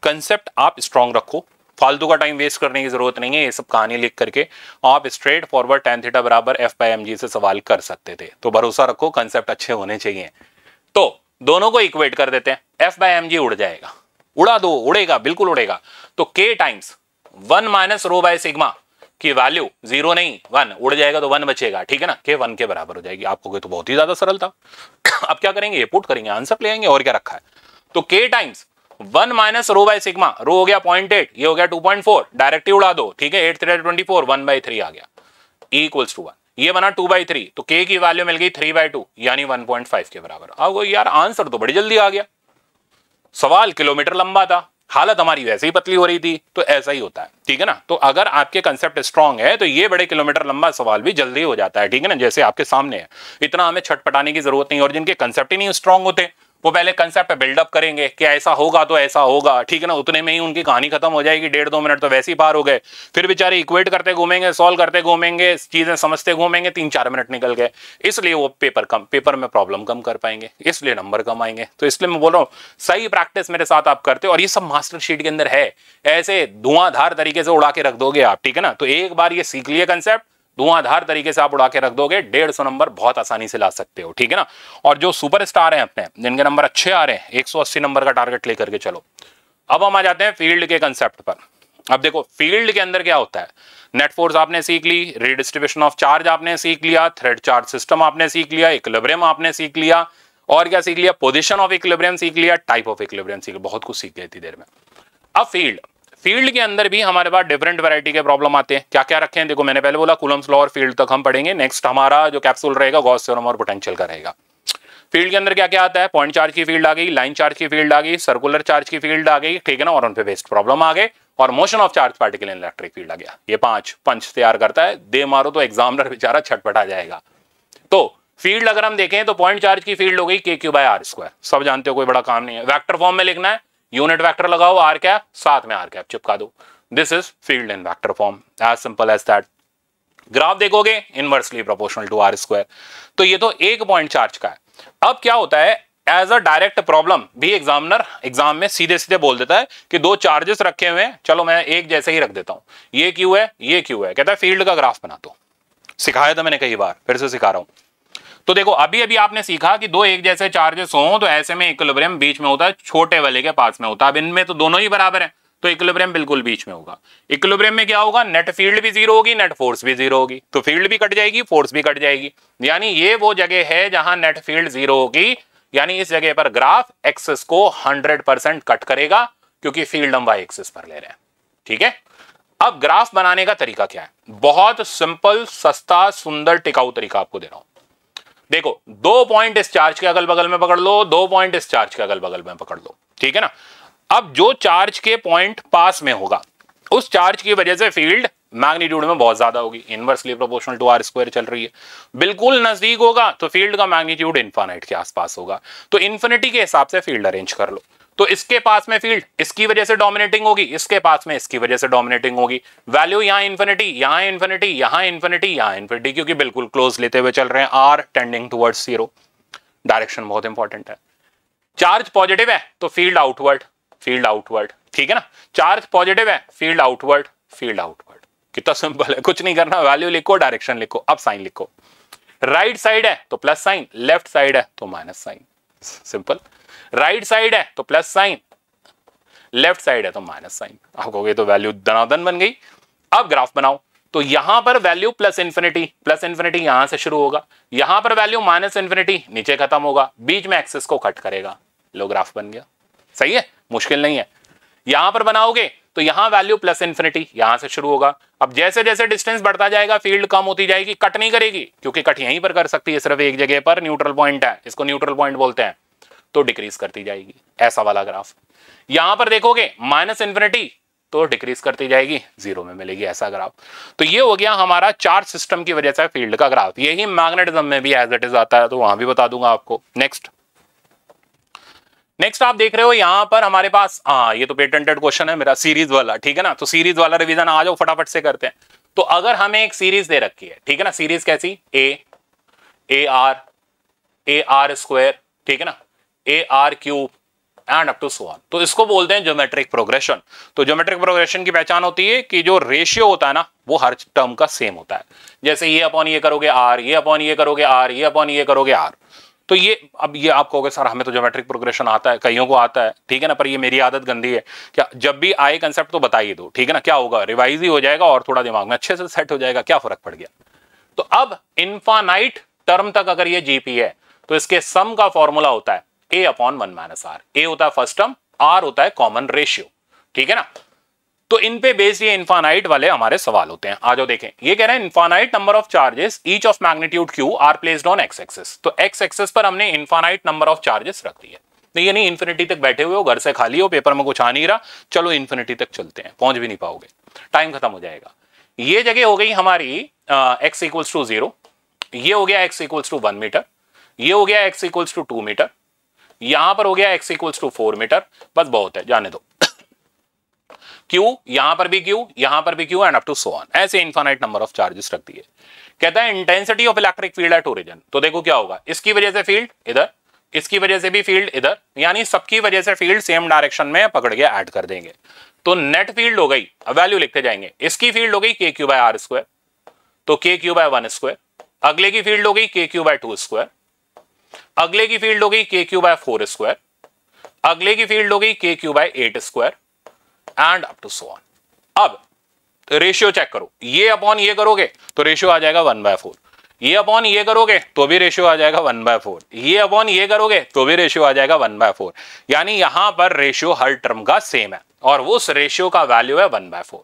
कंसेप्ट आप स्ट्रॉन्ग रखो, फालतू का टाइम वेस्ट करने की जरूरत नहीं है। ये सब कहानी लिख करके आप स्ट्रेट फॉरवर्ड tan थीटा बराबर f by mg से सवाल कर सकते थे। तो भरोसा रखो, कंसेप्ट अच्छे होने चाहिए। तो दोनों को इक्वेट कर देते हैं, f by mg उड़ जाएगा, उड़ा दो, उड़ेगा, बिल्कुल उड़ेगा। तो k times 1 minus rho by sigma की वैल्यू 0 नहीं 1, उड़ जाएगा तो 1 बचेगा, ठीक है ना, k 1 के बराबर हो जाएगी। आपको तो बहुत ही ज्यादा सरल था। अब क्या करेंगे, ये पुट करेंगे, आंसर ले आएंगे, और क्या रखा है। तो k times 1 minus rho by sigma, rho हो गया 0.8, ये हो गया 2.4, डायरेक्टली उड़ा दो, ठीक है, 8 3 24, 1/3 आ गया, E इक्वल्स टू 1, ये बना 2/3, तो k की वैल्यू मिल गई 3/2 यानी 1.5 के बराबर। अब यार आंसर तो बड़ी जल्दी आ गया। सवाल किलोमीटर लंबा था, हालत हमारी वैसे ही पतली हो रही थी, तो ऐसा ही होता है, ठीक है ना। तो अगर आपके कंसेप्ट स्ट्रांग है तो ये बड़े किलोमीटर लंबा सवाल भी जल्दी हो जाता है, ठीक है ना, जैसे आपके सामने है। इतना हमें छटपटाने की जरूरत नहीं। और जिनके कंसेप्ट ही नहीं स्ट्रांग होते वो पहले कंसेप्ट बिल्डअप करेंगे कि ऐसा होगा तो ऐसा होगा, ठीक है ना, उतने में ही उनकी कहानी खत्म हो जाएगी, 1.5-2 मिनट तो वैसे ही पार हो गए। फिर बेचारे इक्वेट करते घूमेंगे, सॉल्व करते घूमेंगे, चीजें समझते घूमेंगे, 3-4 मिनट निकल गए। इसलिए वो पेपर में प्रॉब्लम कम कर पाएंगे, इसलिए नंबर कम आएंगे। तो इसलिए मैं बोल रहा हूँ सही प्रैक्टिस मेरे साथ आप करते हो, और ये सब मास्टर शीट के अंदर है, ऐसे धुआंधार तरीके से उड़ा के रख दोगे आप, ठीक है ना। तो एक बार ये सीख लिए कंसेप्ट, धुआंधार तरीके से आप उड़ा के रख दोगे, 150 नंबर बहुत आसानी से ला सकते हो, ठीक है ना। और जो सुपरस्टार हैं अपने, जिनके नंबर अच्छे आ रहे हैं, 180 नंबर का टारगेट लेकर के चलो। अब हम आ जाते हैं फील्ड के कंसेप्ट पर। अब देखो फील्ड के अंदर क्या होता है, नेट फोर्स आपने सीख ली, रीडिस्ट्रीब्यूशन ऑफ चार्ज आपने सीख लिया, थ्रेड चार्ज सिस्टम आपने सीख लिया, इक्विलिब्रियम आपने सीख लिया, और क्या सीख लिया, पोजीशन ऑफ इक्विलिब्रियम सीख लिया, टाइप ऑफ इक्विलिब्रियम सीख लिया, बहुत कुछ सीख गए इतनी देर में। अब फील्ड के अंदर भी हमारे पास डिफरेंट वैरायटी के प्रॉब्लम आते हैं। क्या क्या रखे हैं, देखो मैंने पहले बोला कूलम्स लॉ और फील्ड तक हम पढ़ेंगे। नेक्स्ट हमारा जो कैप्सूल रहेगा गॉस थ्योरम और पोटेंशियल का रहेगा। फील्ड के अंदर क्या क्या आता है, पॉइंट चार्ज की फील्ड आ गई, लाइन चार्ज की फील्ड आ गई, सर्कुलर चार्ज की फील्ड आ गई, ठीक है ना, और उन पे बेस्ड प्रॉब्लम आ गए, और motion of charge particle in electric field आ गया। ये 5 पंच तैयार करता है, दे मारो तो एग्जामिनर बेचारा छटपटा जाएगा। तो फील्ड अगर हम देखें तो पॉइंट चार्ज की फील्ड हो गई KQ/R², सब जानते हो, कोई बड़ा काम नहीं है। वेक्टर फॉर्म में लिखना है, यूनिट वेक्टर लगाओ आर कैप, साथ में आर कैप चिपका दो, this is field in vector form, as simple as that. Graph देखोगे इनवर्सली प्रोपोर्शनल टू R²। तो ये तो एक पॉइंट चार्ज का है। अब क्या होता है, एज अ डायरेक्ट प्रॉब्लम भी एग्जामिनर एग्जाम में सीधे सीधे बोल देता है कि 2 चार्जेस रखे हुए हैं, चलो मैं एक जैसे ही रख देता हूं, ये क्यू है ये क्यू है, कहता है फील्ड का ग्राफ बना दो। सिखाया था मैंने कई बार, फिर से सिखा रहा हूं। तो देखो अभी अभी आपने सीखा कि 2 एक जैसे चार्जेस हो तो ऐसे में इक्विलिब्रियम बीच में होता है, छोटे वाले के पास में होता है। अब इनमें तो दोनों ही बराबर है, तो इक्विलिब्रियम बिल्कुल बीच में होगा। इक्विलिब्रियम में क्या होगा, नेट फील्ड भी 0 होगी, नेट फोर्स भी 0 होगी, तो फील्ड भी कट जाएगी, फोर्स भी कट जाएगी। यानी ये वो जगह है जहां नेट फील्ड 0 होगी, यानी इस जगह पर ग्राफ एक्सिस को 100% कट करेगा, क्योंकि फील्ड हम वाई एक्सिस पर ले रहे हैं, ठीक है। अब ग्राफ बनाने का तरीका क्या है, बहुत सिंपल, सस्ता, सुंदर, टिकाऊ तरीका आपको दे रहा हूं। देखो 2 पॉइंट इस चार्ज के अगल बगल में पकड़ लो, 2 पॉइंट इस चार्ज के अगल बगल में पकड़ लो, ठीक है ना। अब जो चार्ज के पॉइंट पास में होगा, उस चार्ज की वजह से फील्ड मैग्नीट्यूड में बहुत ज्यादा होगी, इनवर्सली प्रोपोर्शनल टू R² चल रही है। बिल्कुल नजदीक होगा तो फील्ड का मैग्नीट्यूड इनफाइनाइट के आसपास होगा, तो इन्फिनिटी के हिसाब से फील्ड अरेंज कर लो। तो इसके पास में फील्ड इसकी वजह से डोमिनेटिंग होगी, इसके पास में इसकी वजह से डोमिनेटिंग होगी। वैल्यू यहां इन्फिनिटी, यहां इन्फिनिटी, यहां इन्फिनिटी, यहां इन्फिनिटी, क्योंकि बिल्कुल क्लोज लेते हुए चल रहे हैं, R टेंडिंग टुवर्ड्स 0। डायरेक्शन बहुत इंपॉर्टेंट है। चार्ज पॉजिटिव है तो फील्ड आउटवर्ड, फील्ड आउटवर्ड, ठीक है ना। चार्ज पॉजिटिव है, फील्ड आउटवर्ड, फील्ड आउटवर्ड। कितना सिंपल है, कुछ नहीं करना, वैल्यू लिखो, डायरेक्शन लिखो, अब साइन लिखो। राइट साइड है तो प्लस साइन, लेफ्ट साइड है तो minus sign, simple. Right side है तो प्लस साइन, लेफ्ट साइड है तो माइनस साइन। आप कहोगे तो वैल्यू दनादन बन गई। अब ग्राफ बनाओ, तो यहां पर वैल्यू प्लस इंफिनिटी यहां से शुरू होगा, यहां पर वैल्यू माइनस इंफिनिटी नीचे खत्म होगा, बीच में एक्सिस को कट करेगा, लो ग्राफ बन गया। सही है, मुश्किल नहीं है। यहां पर बनाओगे तो यहां वैल्यू प्लस इंफिनिटी यहां से शुरू होगा। अब जैसे जैसे डिस्टेंस बढ़ता जाएगा फील्ड कम होती जाएगी, कट नहीं करेगी क्योंकि कट यहीं पर कर सकती है, सिर्फ एक जगह पर न्यूट्रल पॉइंट है, इसको न्यूट्रल पॉइंट बोलते हैं, तो डिक्रीज करती जाएगी, ऐसा वाला ग्राफ। यहां पर देखोगे माइनस इंफिनिटी तो डिक्रीज करती जाएगी, जीरो में मिलेगी, ऐसा ग्राफ। तो ये हो गया हमारा चार्ज सिस्टम की वजह से फील्ड का ग्राफ। यही मैग्नेटिज्म में भी एज इट इज आता है, तो वहां भी बता दूंगा आपको। नेक्स्ट आप देख रहे हो यहां पर हमारे पास, ये तो पेटेंटेड क्वेश्चन है मेरा, सीरीज वाला, ठीक है ना। तो सीरीज वाला रिवीजन आ जाओ फटाफट से करते हैं। तो अगर हमें एक सीरीज दे रखी है, ठीक है ना, सीरीज कैसी, ए आर स्क्वायर, ठीक है ना, A R cube and up to so on, तो इसको बोलते हैं ज्योमेट्रिक प्रोग्रेशन। तो ज्योमेट्रिक प्रोग्रेशन की पहचान होती है कि जो रेशियो होता है ना वो हर टर्म का सेम होता है। जैसे ये अपॉन ये करोगे आर, ये अपॉन ये करोगे आर, ये अपॉन ये करोगे आर। तो ये अब ये आप कहोगे सर हमें तो ज्योमेट्रिक प्रोग्रेशन आता है, कईयों को आता है, ठीक है ना, पर ये मेरी आदत गंदी है। क्या जब भी आए कंसेप्ट तो बताइए दो, ठीक है ना, क्या होगा, रिवाइज ही हो जाएगा और थोड़ा दिमाग में अच्छे से सेट हो जाएगा, क्या फर्क पड़ गया। तो अब इनफाइनाइट टर्म तक अगर ये जीपी है तो इसके सम का फॉर्मूला होता है ए अपॉन 1 माइनस आर। ए होता है फर्स्ट टर्म, आर होता है कॉमन रेशियो, ठीक है ना। तो इन पे बेस्ड ये इनफाइनाइट वाले हमारे सवाल होते हैं। आ जाओ देखें, ये कह रहे हैं infinite number of charges each of magnitude Q R placed on x axis. तो एक्स एक्सिस पर हमने इनफाइनाइट नंबर ऑफ चार्जेस रख दिए। तो ये नहीं इन्फिनिटी तक बैठे हुए हो, घर से खाली हो, पेपर में कुछ आ नहीं रहा, चलो इन्फिनिटी तक चलते हैं, पहुंच भी नहीं पाओगे, टाइम खत्म हो जाएगा। ये जगह हो गई हमारी एक्स इक्वल्स टू 0, ये हो गया एक्स इक्वल्स टू 1 मीटर, ये हो गया एक्स इक्वल्स टू 2 मीटर, यहां पर हो गया x इक्वल्स टू 4 मीटर, बस बहुत है, जाने दो। Q, यहां पर भी Q, यहां पर भी Q and up to so on, ऐसे इनफाइनाइट नंबर ऑफ चार्जेस रख दिए। कहता है intensity of electric field at origin. तो देखो क्या होगा, इसकी वजह से फील्ड इधर, इसकी वजह से भी फील्ड इधर, यानी सबकी वजह से फील्ड सेम डायरेक्शन में पकड़ के ऐड कर देंगे। तो नेट फील्ड हो गई, अब वैल्यू लिखते जाएंगे, इसकी फील्ड हो गई K Q bye R square, तो के क्यू बाय 1 स्क्वायर, अगले की फील्ड हो गई के क्यू बाय 2 स्क्वायर, अगले की फील्ड हो गई के क्यू बाय 4 स्क्वायर, अगले की फील्ड हो गई K Q by 8 square and up to so on. अब रेशियो चेक करो, ये अपॉन ये करोगे तो रेशियो आ जाएगा 1/4, ये अपॉन ये करोगे तो भी रेशियो आ जाएगा 1/4, ये अपॉन ये करोगे तो भी रेशियो आ जाएगा 1/4। यानी यहां पर रेशियो हर टर्म का सेम है और उस रेशियो का वैल्यू है 1/4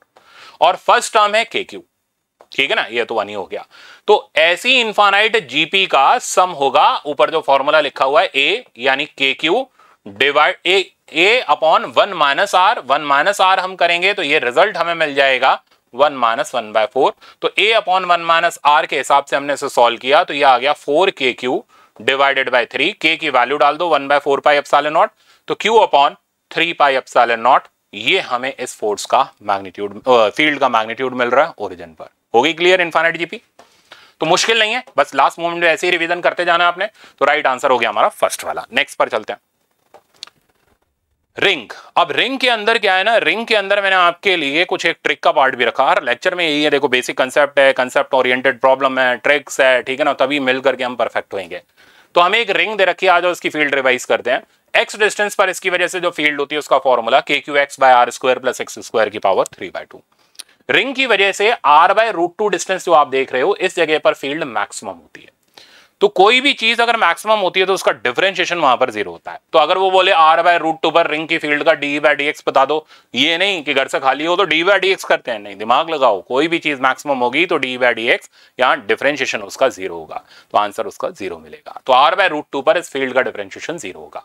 और फर्स्ट टर्म है के क्यू, ठीक है ना, ये तो 1 ही हो गया। तो ऐसी इनफाइनाइट जीपी का सम होगा, ऊपर जो फॉर्मूला लिखा हुआ है ए यानी K Q divide A upon 1 minus R, 1 minus R हम करेंगे तो ये रिजल्ट हमें मिल जाएगा 1 माइनस 1/4। तो ए अपॉन 1 माइनस आर के हिसाब से हमने इसे सॉल्व किया तो ये आ गया 4 के क्यू डिवाइडेड बाय 3, के की वैल्यू डाल दो 1/4 पाई एप्सिलॉन नॉट, तो Q upon 3 pi epsilon not, ये हमें इस फोर्स का मैग्नीट्यूड, फील्ड का मैग्नीट्यूड मिल रहा है ओरिजिन पर। हो गई क्लियर इनफाइनाइट जीपी? तो मुश्किल नहीं है, बस लास्ट मोमेंट में ऐसे ही रिवीजन करते जाना आपने। तो राइट आंसर हो गया हमारा फर्स्ट वाला। नेक्स्ट पर चलते हैं, रिंग। अब रिंग के अंदर क्या है ना, रिंग के अंदर मैंने आपके लिए कुछ एक ट्रिक का पार्ट भी रखा, हर लेक्चर में यही है, देखो बेसिक कंसेप्ट है, कंसेप्ट ओरिएंटेड प्रॉब्लम है, ट्रिक्स है, ठीक है ना, तभी मिल करके हम परफेक्ट होंगे। तो हमें एक रिंग दे रखी है, आ जाओ इसकी फील्ड रिवाइज करते हैं। एक्स डिस्टेंस पर इसकी वजह से जो फील्ड होती है उसका formula K Q X by R square plus X square की पावर 3/2। रिंग की वजह से r बाय √2 डिस्टेंस जो आप देख रहे हो इस जगह पर फील्ड मैक्सिमम होती है। तो कोई भी चीज अगर मैक्सिमम होती है तो उसका डिफरेंशिएशन वहां पर 0 होता है। तो अगर वो बोले r बाय √2 पर रिंग की फील्ड का d/dx बता दो, ये नहीं कि घर से खाली हो तो d/dx करते हैं, नहीं, दिमाग लगाओ, कोई भी चीज मैक्सिमम होगी तो d/dx यहां डिफरेंशिएशन उसका 0 होगा, तो आंसर उसका 0 मिलेगा। तो r बाय √2 पर इस फील्ड का डिफरेंशिएशन 0 होगा।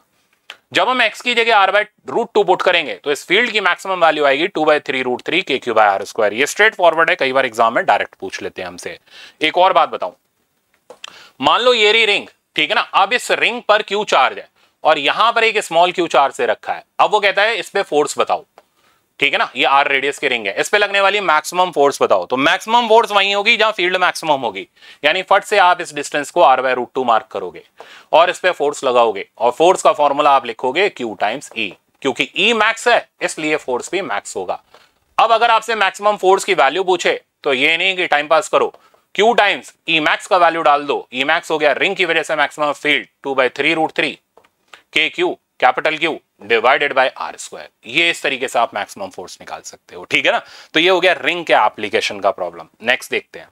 जब हम x की जगह r बाय √2 पुट करेंगे तो इस फील्ड की मैक्सिमम वैल्यू आएगी 2/3√3 K Q bye R square. ये स्ट्रेट फॉरवर्ड है, कई बार एग्जाम में डायरेक्ट पूछ लेते हैं हमसे। एक और बात बताऊं, मान लो ये रिंग, ठीक है ना, अब इस रिंग पर क्यू चार्ज है और यहां पर एक स्मॉल क्यू चार्ज से रखा है। अब वो कहता है इस पे फोर्स बताओ, ठीक है ना, ये r रेडियस की रिंग है, इस पे लगने वाली मैक्सिमम फोर्स बताओ। तो मैक्सिमम फोर्स वहीं होगी जहां फील्ड मैक्सिमम होगी, यानी फट से आप इस डिस्टेंस को r बाय √2 मार्क करोगे और इस पे फोर्स लगाओगे और फोर्स का फॉर्मूला आप लिखोगे q टाइम्स e, क्योंकि e मैक्स है इसलिए फोर्स भी मैक्स होगा। अब अगर आपसे मैक्सिमम फोर्स की वैल्यू पूछे तो ये नहीं कि टाइम पास करो, q टाइम्स e मैक्स का वैल्यू डाल दो। e मैक्स हो गया रिंग की वजह से maximum field 2/3√3 K Q capital Q divided by R square. ये इस तरीके से आप मैक्सिमम फोर्स निकाल सकते हो, ठीक है ना। तो ये हो गया रिंग के एप्लीकेशन का प्रॉब्लम। नेक्स्ट देखते हैं।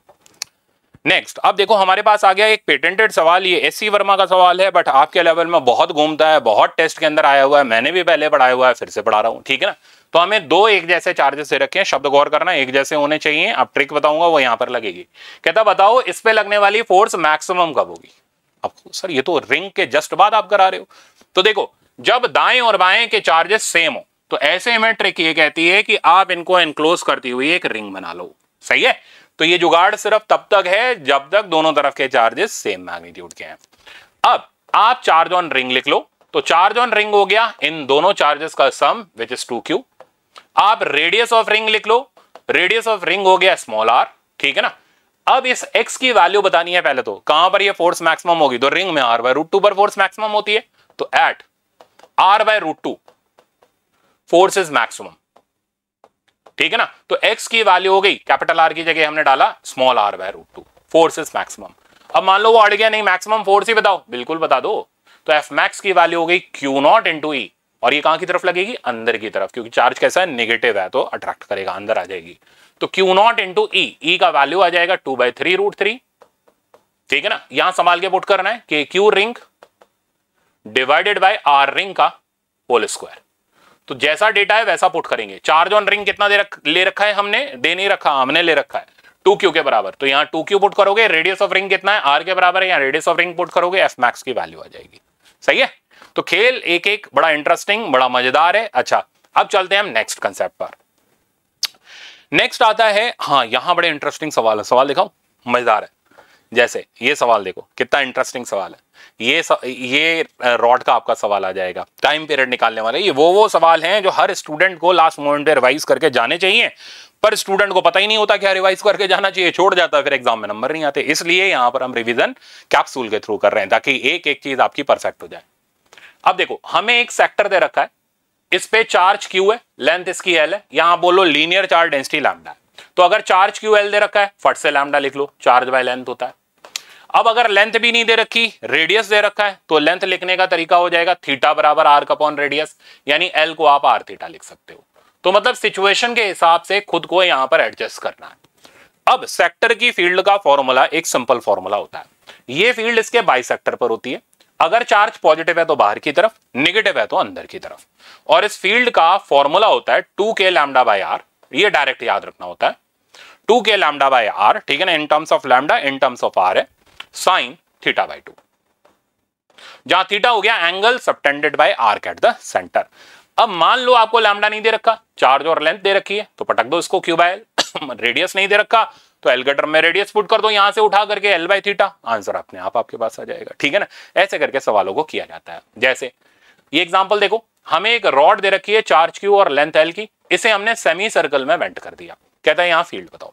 नेक्स्ट अब देखो हमारे पास आ गया एक पेटेंटेड सवाल, ये एससी वर्मा का सवाल है, बट आपके लेवल में बहुत घूमता है, बहुत टेस्ट के अंदर आया हुआ है, मैंने भी पहले पढ़ाया हुआ है, फिर से पढ़ा रहा हूं, ठीक है ना। तो हमें दो एक जैसे चार्जेस दे रखे हैं, शब्द गौर करना, एक जैसे होने चाहिए। अब ट्रिक बताऊंगा वो यहां पर लगेगी। कहता बताओ इस पे लगने वाली फोर्स मैक्सिमम कब होगी। अब सर ये तो रिंग के जस्ट बाद आप करा रहे हो। तो देखो जब दाएं और बाएं के चार्जेस सेम हो तो ऐसे में ट्रिक ये कहती है कि आप इनको एनक्लोज करती हुई एक रिंग बना लो, सही है। तो ये जुगाड़ सिर्फ तब तक है जब तक दोनों तरफ के चार्जेस सेम मैग्नीट्यूड के हैं। अब आप चार्ज ऑन रिंग लिख लो, तो चार्ज ऑन रिंग हो गया इन दोनों चार्जेस का सम विच इज 2q। आप रेडियस ऑफ रिंग लिख लो, रेडियस ऑफ रिंग हो गया स्मॉल r, ठीक है ना। अब इस x की वैल्यू बतानी है पहले, तो कहां पर ये फोर्स मैक्सिमम होगी, तो रिंग में r/√2 पर फोर्स मैक्सिमम होती है, तो eight r/√2 force is maximum, ठीक है ना। तो x की वैल्यू हो गई, कैपिटल R की जगह हमने डाला small r/√2, force is maximum. अब मान लो वो अड़ गया, नहीं मैक्सिमम फोर्स ही बताओ, बिल्कुल बता दो। तो F max की वैल्यू हो गई Q0 इंटू ई, और ये कहां की तरफ लगेगी, अंदर की तरफ, क्योंकि चार्ज कैसा है नेगेटिव है तो अट्रैक्ट करेगा, अंदर आ जाएगी। तो Q0 इंटू ई का वैल्यू आ जाएगा 2/3√3, ठीक है ना। यहां संभाल के पुट करना है कि Q ring divided by R ring का होल स्क्वायर। तो जैसा डेटा है वैसा पुट करेंगे। चार्ज ऑन रिंग कितना ले रखा है हमने, दे नहीं रखा, हमने ले रखा है 2q के बराबर, तो यहां 2q पुट करोगे, रेडियस ऑफ रिंग कितना है, r के बराबर है, यहां रेडियस ऑफ रिंग पुट करोगे, F max की वैल्यू आ जाएगी, सही है। तो खेल एक एक बड़ा इंटरेस्टिंग, बड़ा मजेदार है। अच्छा अब चलते हैं हम नेक्स्ट कंसेप्ट पर। नेक्स्ट आता है, हाँ यहां बड़े इंटरेस्टिंग सवाल है, सवाल दिखाओ, मजेदार है। जैसे ये सवाल देखो कितना इंटरेस्टिंग सवाल है, ये रॉड का आपका सवाल आ जाएगा, टाइम पीरियड निकालने वाले। ये वो सवाल हैं जो हर स्टूडेंट को लास्ट मोमेंट पे रिवाइज करके जाने चाहिए, पर स्टूडेंट को पता ही नहीं होता क्या रिवाइज करके जाना चाहिए, छोड़ जाता है, फिर एग्जाम में नंबर नहीं आते। इसलिए यहां पर हम रिवीजन कैप्सूल के थ्रू कर रहे हैं ताकि एक एक चीज आपकी परफेक्ट हो जाए। अब देखो हमें एक सेक्टर दे रखा है, इस पे चार्ज Q है, लेंथ इसकी L है, यहां बोलो लीनियर चार्ज डेंसिटी लैम्डा है। तो अगर चार्ज QL दे रखा है, फट से लैम्डा लिख लो, चार्ज बाय लेंथ होता है। अब अगर लेंथ भी नहीं दे रखी, रेडियस दे रखा है, तो लेंथ लिखने का तरीका हो जाएगा थीटा बराबर r अपॉन रेडियस, यानी L को आप r थीटा लिख सकते हो। तो मतलब सिचुएशन के हिसाब से खुद को यहां पर एडजस्ट करना है। अब सेक्टर की फील्ड का फॉर्मूला एक सिंपल फॉर्मूला होता है, ये फील्ड इसके बाइसेक्टर पर होती है। अगर चार्ज पॉजिटिव है तो बाहर की तरफ, नेगेटिव है तो अंदर की तरफ। और इस फील्ड का फॉर्मूला होता है 2k लैम्डा बाय r, ये डायरेक्ट याद रखना होता है, 2k लैम्डा बाय r, ठीक है ना, इन terms of lambda, in terms of r है साइन थीटा बाय 2, जहां थीटा हो गया angle subtended bye arc at the centre. अब मान लो आपको लैम्डा नहीं दे रखा, चार्ज और लेंथ दे रखी है, तो पटक दो इसको Q बाय L। रेडियस नहीं दे रखा तो L के टर्म में रेडियस पुट कर दो, यहां से उठा करके L बाय थीटा, आंसर अपने आप आपके पास आ जाएगा, ठीक है ना। ऐसे करके सवालों को किया जाता है। जैसे ये एग्जांपल देखो, हमें एक रॉड दे रखी है चार्ज Q और लेंथ L की, इसे हमने सेमी सर्कल में बेंड कर दिया। कहता है यहां फील्ड बताओ,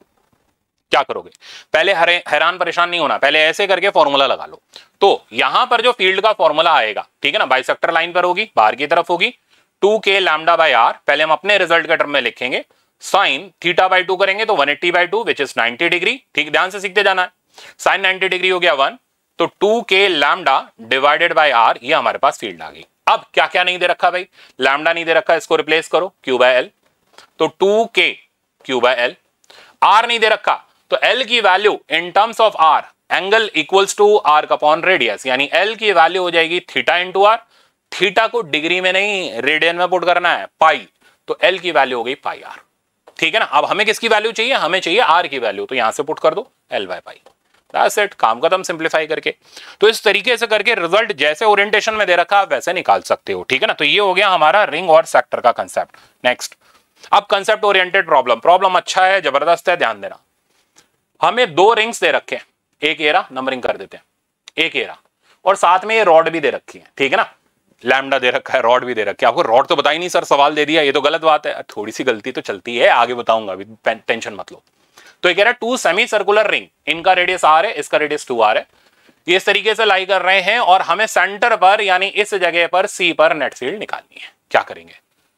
क्या करोगे। पहले हैरान परेशान नहीं होना, पहले ऐसे करके फॉर्मूला लगा लो। तो यहां पर जो फील्ड का फॉर्मूला आएगा, ठीक है ना, बाइसेक्टर लाइन पर होगी, बाहर की तरफ होगी, 2k लैम्डा बाय r, पहले हम अपने रिजल्ट के टर्म में लिखेंगे, साइन थीटा बाय 2 करेंगे तो 180/2 विच इज 90 डिग्री, ठीक, ध्यान से सीखते जाना है। साइन 90 डिग्री हो गया 1, तो 2k lambda divided by r, ये हमारे पास फील्ड आ गई। अब क्या क्या नहीं दे रखा भाई, लैम्डा नहीं दे रखा, इसको रिप्लेस करो Q बाय L, तो 2k Q bye L। r नहीं दे रखा तो L की वैल्यू in terms of r, angle equals to r upon radius, यानी L की वैल्यू हो जाएगी थीटा इंटू r। थीटा को डिग्री में नहीं रेडियन में पुट करना है, पाई, तो L की वैल्यू हो गई पाई r, ठीक है ना। अब हमें किसकी वैल्यू चाहिए, हमें चाहिए r की वैल्यू, तो यहां से पुट कर दो L by pi, that's it, काम खत्म, सिंप्लीफाई करके। तो इस तरीके से करके रिजल्ट जैसे ओरिएंटेशन में दे रखा आप वैसे निकाल सकते हो, ठीक है ना। तो ये हो गया हमारा रिंग और सेक्टर का कंसेप्ट। नेक्स्ट अब कंसेप्ट ओरिएंटेड प्रॉब्लम अच्छा है, जबरदस्त है, ध्यान देना। हमें दो रिंग्स दे रखे हैं, एक एरा, नंबरिंग कर देते हैं, एक एरा, और साथ में ये रॉड भी दे रखी है, ठीक है ना, लैम्डा दे रखा है, रॉड भी दे रखी है। आपको रॉड तो बताई नहीं सर, सवाल दे दिया, ये तो गलत बात है, थोड़ी सी गलती तो चलती है, आगे बताऊंगा, अभी टेंशन मत लो। तो ये कह रहा है 2 सेमी सर्कुलर रिंग, इनका रेडियस r है, इसका रेडियस 2r है, ये इस तरीके से लाई कर रहे हैं, और हमें सेंटर पर यानी इस जगह पर C पर नेट फील्ड निकालनी है। क्या करेंगे,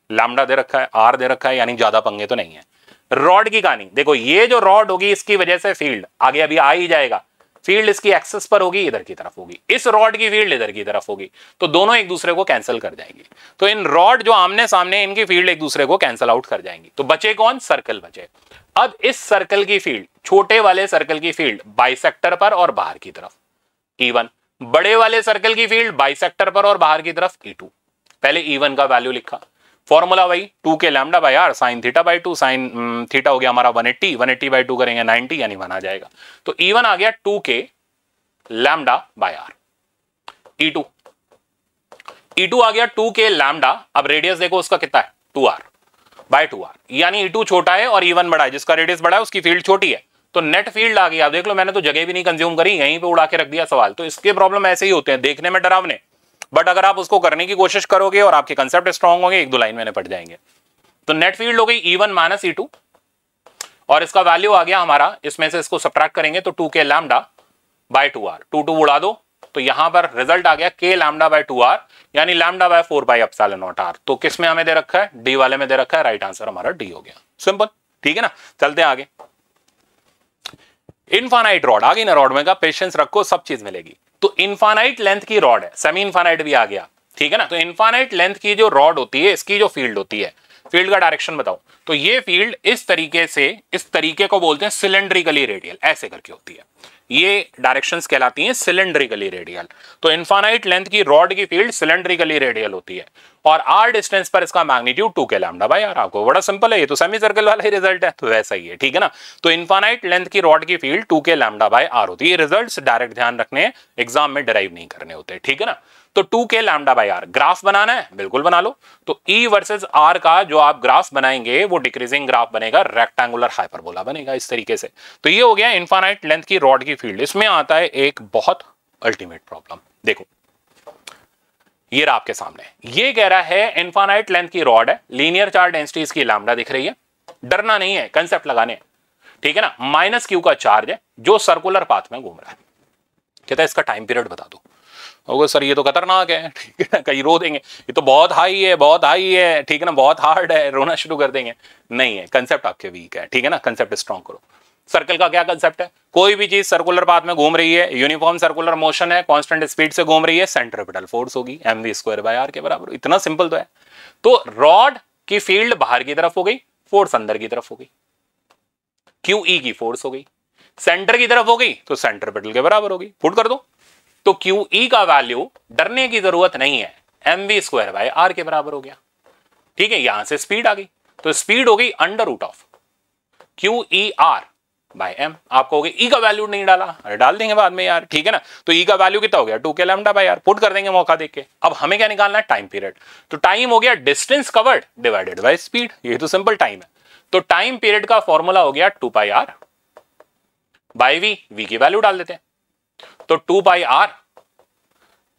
लैम्डा दे रखा है, r दे रखा है, यानी ज्यादा पंगे तो नहीं है। रॉड की कहानी देखो, ये जो रॉड होगी इसकी वजह से फील्ड आगे अभी आ ही जाएगा, फील्ड इसकी एक्सेस पर होगी, इधर की तरफ होगी, इस रॉड की फील्ड इधर की तरफ होगी, तो दोनों एक दूसरे को कैंसिल कर जाएंगे। तो इन रॉड जो आमने सामने, इनकी फील्ड एक दूसरे को कैंसिल आउट कर जाएंगी। तो बचे कौन? सर्कल बचे। अब इस सर्कल की फील्ड, छोटे वाले सर्कल की फील्ड बाइसेक्टर पर और बाहर की तरफ E1, बड़े वाले सर्कल की फील्ड बाइसेक्टर पर और बाहर की तरफ E2। पहले E1 का वैल्यू लिखा, फॉर्मूला वही 2k lambda by R sine theta by 2, sine theta हो गया हमारा 180, 180 बाय 2 करेंगे 90 यानी 1 आ जाएगा। तो E1 आ गया 2k lambda by are. E2 आ गया 2k लैम्डा, अब रेडियस देखो उसका कितना है 2r बाय 2r, यानी E2 छोटा है और E1 बड़ा है, जिसका रेडियस बड़ा है उसकी फील्ड छोटी है, तो नेट फील्ड आ गई। आप देख लो, मैंने तो जगह भी नहीं कंज्यूम करी, यहीं पे उड़ा के रख दिया सवाल। तो इसके प्रॉब्लम ऐसे ही होते हैं, देखने में डरावने, बट अगर आप उसको करने की कोशिश करोगे और आपके कंसेप्ट स्ट्रांग होंगे, एक दो लाइन में निपट जाएंगे। तो नेट फील्ड हो गई E1 माइनस E2, और इसका वैल्यू आ गया हमारा, इसमें से इसको सब्ट्रैक्ट करेंगे तो 2k लैम्डा बाय 2r, 2 उड़ा दो तो यहां पर रिजल्ट आ गया k लैम्डा बाय 2r, यानी lambda by 4 pi epsilon not r। तो किस में हमें दे रखा है? डी वाले में दे रखा है। राइट आंसर हमारा डी हो गया। सिंपल, ठीक है ना। चलते हैं आगे। इनफाइनाइट रॉड आ गई ना, रॉड में का पेशेंस रखो, सब चीज मिलेगी। तो इनफाइनाइट लेंथ की रॉड है, सेमी इनफाइनाइट भी आ गया, ठीक है ना। तो इनफाइनाइट लेंथ की जो रॉड होती है, इसकी जो फील्ड होती है, फील्ड का डायरेक्शन बताओ। तो ये फील्ड इस तरीके से, इस तरीके को बोलते हैं सिलेंड्रिकली रेडियल, ऐसे करके होती है, ये डायरेक्शंस कहलाती हैं सिलेंड्रिकली रेडियल। तो इनफाइनाइट लेंथ की रॉड की फील्ड सिलेंड्रिकली रेडियल होती है, और r डिस्टेंस पर इसका magnitude 2k lambda by r। आपको बड़ा सिंपल है, ये तो सेमी सर्कल वाला ही रिजल्ट है, तो वैसा ही है, ठीक है ना। तो इनफाइनाइट लेंथ की रॉड की field 2k lambda by r होती है। ये रिजल्ट्स डायरेक्ट ध्यान रखने, एग्जाम में डिराइव नहीं करने होते, ठीक है ना। तो 2k lambda by r graph बनाना है, बिल्कुल बना लो। तो E वर्सेस R का जो आप ग्राफ बनाएंगे वो डिक्रीजिंग ग्राफ बनेगा, रेक्टेंगुलर हाइपरबोला बनेगा इस तरीके से। तो ये हो गया इनफाइनाइट लेंथ की रॉड की फील्ड। इसमें आता है एक बहुत अल्टीमेट प्रॉब्लम, देखो ये रहा आपके सामने। ये कह रहा है इनफाइनाइट लेंथ की रॉड है, लीनियर चार्ज डेंसिटी इसकी लैम्डा दिख रही है, डरना नहीं है, कंसेप्ट लगाने, ठीक है ना। माइनस क्यू का चार्ज है जो सर्कुलर पाथ में घूम रहा है। कहता है इसका टाइम पीरियड बता दो। ओके सर, ये तो खतरनाक है, ठीक है ना, कहीं रो देंगे, ये तो बहुत हाई है, बहुत हाई है, ठीक है ना, बहुत हार्ड है, रोना शुरू कर देंगे। नहीं है, कंसेप्ट आपके वीक है, ठीक है ना, कंसेप्ट स्ट्रॉन्ग करो। सर्कल का क्या कंसेप्ट है? कोई भी चीज सर्कुलर पाथ में घूम रही है, यूनिफॉर्म सर्कुलर मोशन है, कांस्टेंट स्पीड से घूम रही है, सेंट्रीपिटल फोर्स होगी mv²/r के बराबर। इतना सिंपल तो है। तो रॉड की फील्ड बाहर की तरफ हो गई, फोर्स अंदर की तरफ हो गई, QE की फोर्स हो गई, सेंटर की तरफ हो गई तो सेंट्रीपिटल के बराबर होगी। पुट कर दो तो QE का वैल्यू, डरने की जरूरत नहीं है, mv²/r के बराबर हो गया, ठीक है। यहां से स्पीड आ गई, तो स्पीड हो गई √of QER बाय m। आपको हो गई E का वैल्यू नहीं डाला, अरे डाल देंगे बाद में यार, ठीक है ना। तो E का वैल्यू कितना हो गया 2k lambda by r। Put कर देंगे मौका देख के। अब हमें क्या निकालना है? Time period. तो टाइम हो गया distance covered divided by speed, ये तो सिंपल टाइम है। तो टाइम पीरियड का फॉर्मूला हो गया 2πr बाय v की वैल्यू डाल देते हैं, तो 2πr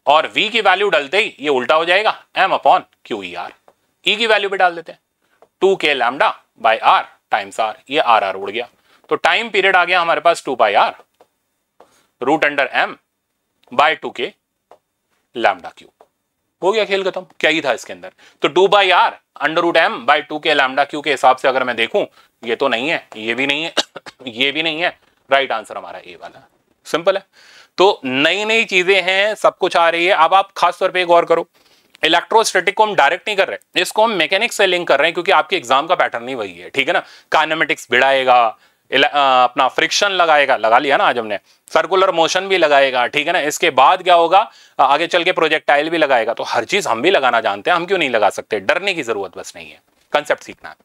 और v की वैल्यू डालते ही ये उल्टा हो जाएगा, m/QER। E की वैल्यू भी डाल देते हैं, 2k lambda by r times r, ये r उड़ गया। तो टाइम पीरियड आ गया हमारे पास 2πr √m by 2k lambda Q. हो गया खेल खत्म, क्या ही था इसके अंदर। तो 2πr √m by 2k lambda Q के हिसाब से अगर मैं देखूं, ये तो नहीं है, ये भी नहीं है ये भी नहीं है, राइट आंसर हमारा ए वाला। सिंपल है। तो नई नई चीजें हैं, सब कुछ आ रही है। अब आप खास तौर पे गौर करो, इलेक्ट्रोस्टैटिक को हम डायरेक्ट नहीं कर रहे, इसको हम मैकेनिक्स से लिंक कर रहे हैं, क्योंकि आपके एग्जाम का पैटर्न ही वही है, ठीक है ना। काइनेमेटिक्स भिड़ाएगा, अपना फ्रिक्शन लगाएगा, लगा लिया ना आज हमने, सर्कुलर मोशन भी लगाएगा, ठीक है ना। इसके बाद क्या होगा, आगे चल के प्रोजेक्टाइल भी लगाएगा। तो हर चीज हम भी लगाना जानते हैं, हम क्यों नहीं लगा सकते? डरने की जरूरत बस नहीं है, कंसेप्ट सीखना है।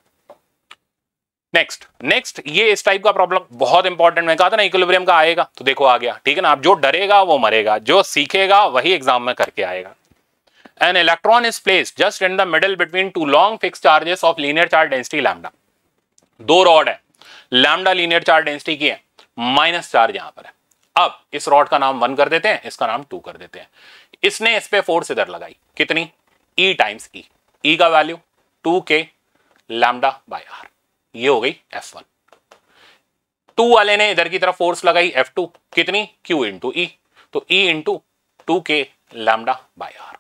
नेक्स्ट ये इस टाइप का प्रॉब्लम बहुत इंपॉर्टेंट, मैं कहा था ना इक्विलिब्रियम का आएगा, तो देखो आ गया, ठीक है ना। अब जो डरेगा वो मरेगा, जो सीखेगा वही एग्जाम में करके आएगा। An electron is placed just in the middle between two long fixed charges of linear charge density lambda। दो रॉड है, लैम्डा लीनियर चार्ज डेंसिटी की है, माइनस चार्ज यहां पर है। अब इस रॉड का नाम 1 कर देते हैं, इसका नाम 2 कर देते हैं। इसने इस पे फोर्स इधर लगाई, कितनी? E times E। E का value 2k lambda by r, ये हो गई F1। 2 वाले ने इधर की तरफ फोर्स लगाई F2, कितनी? Q इंटू E, तो E into 2k lambda by r।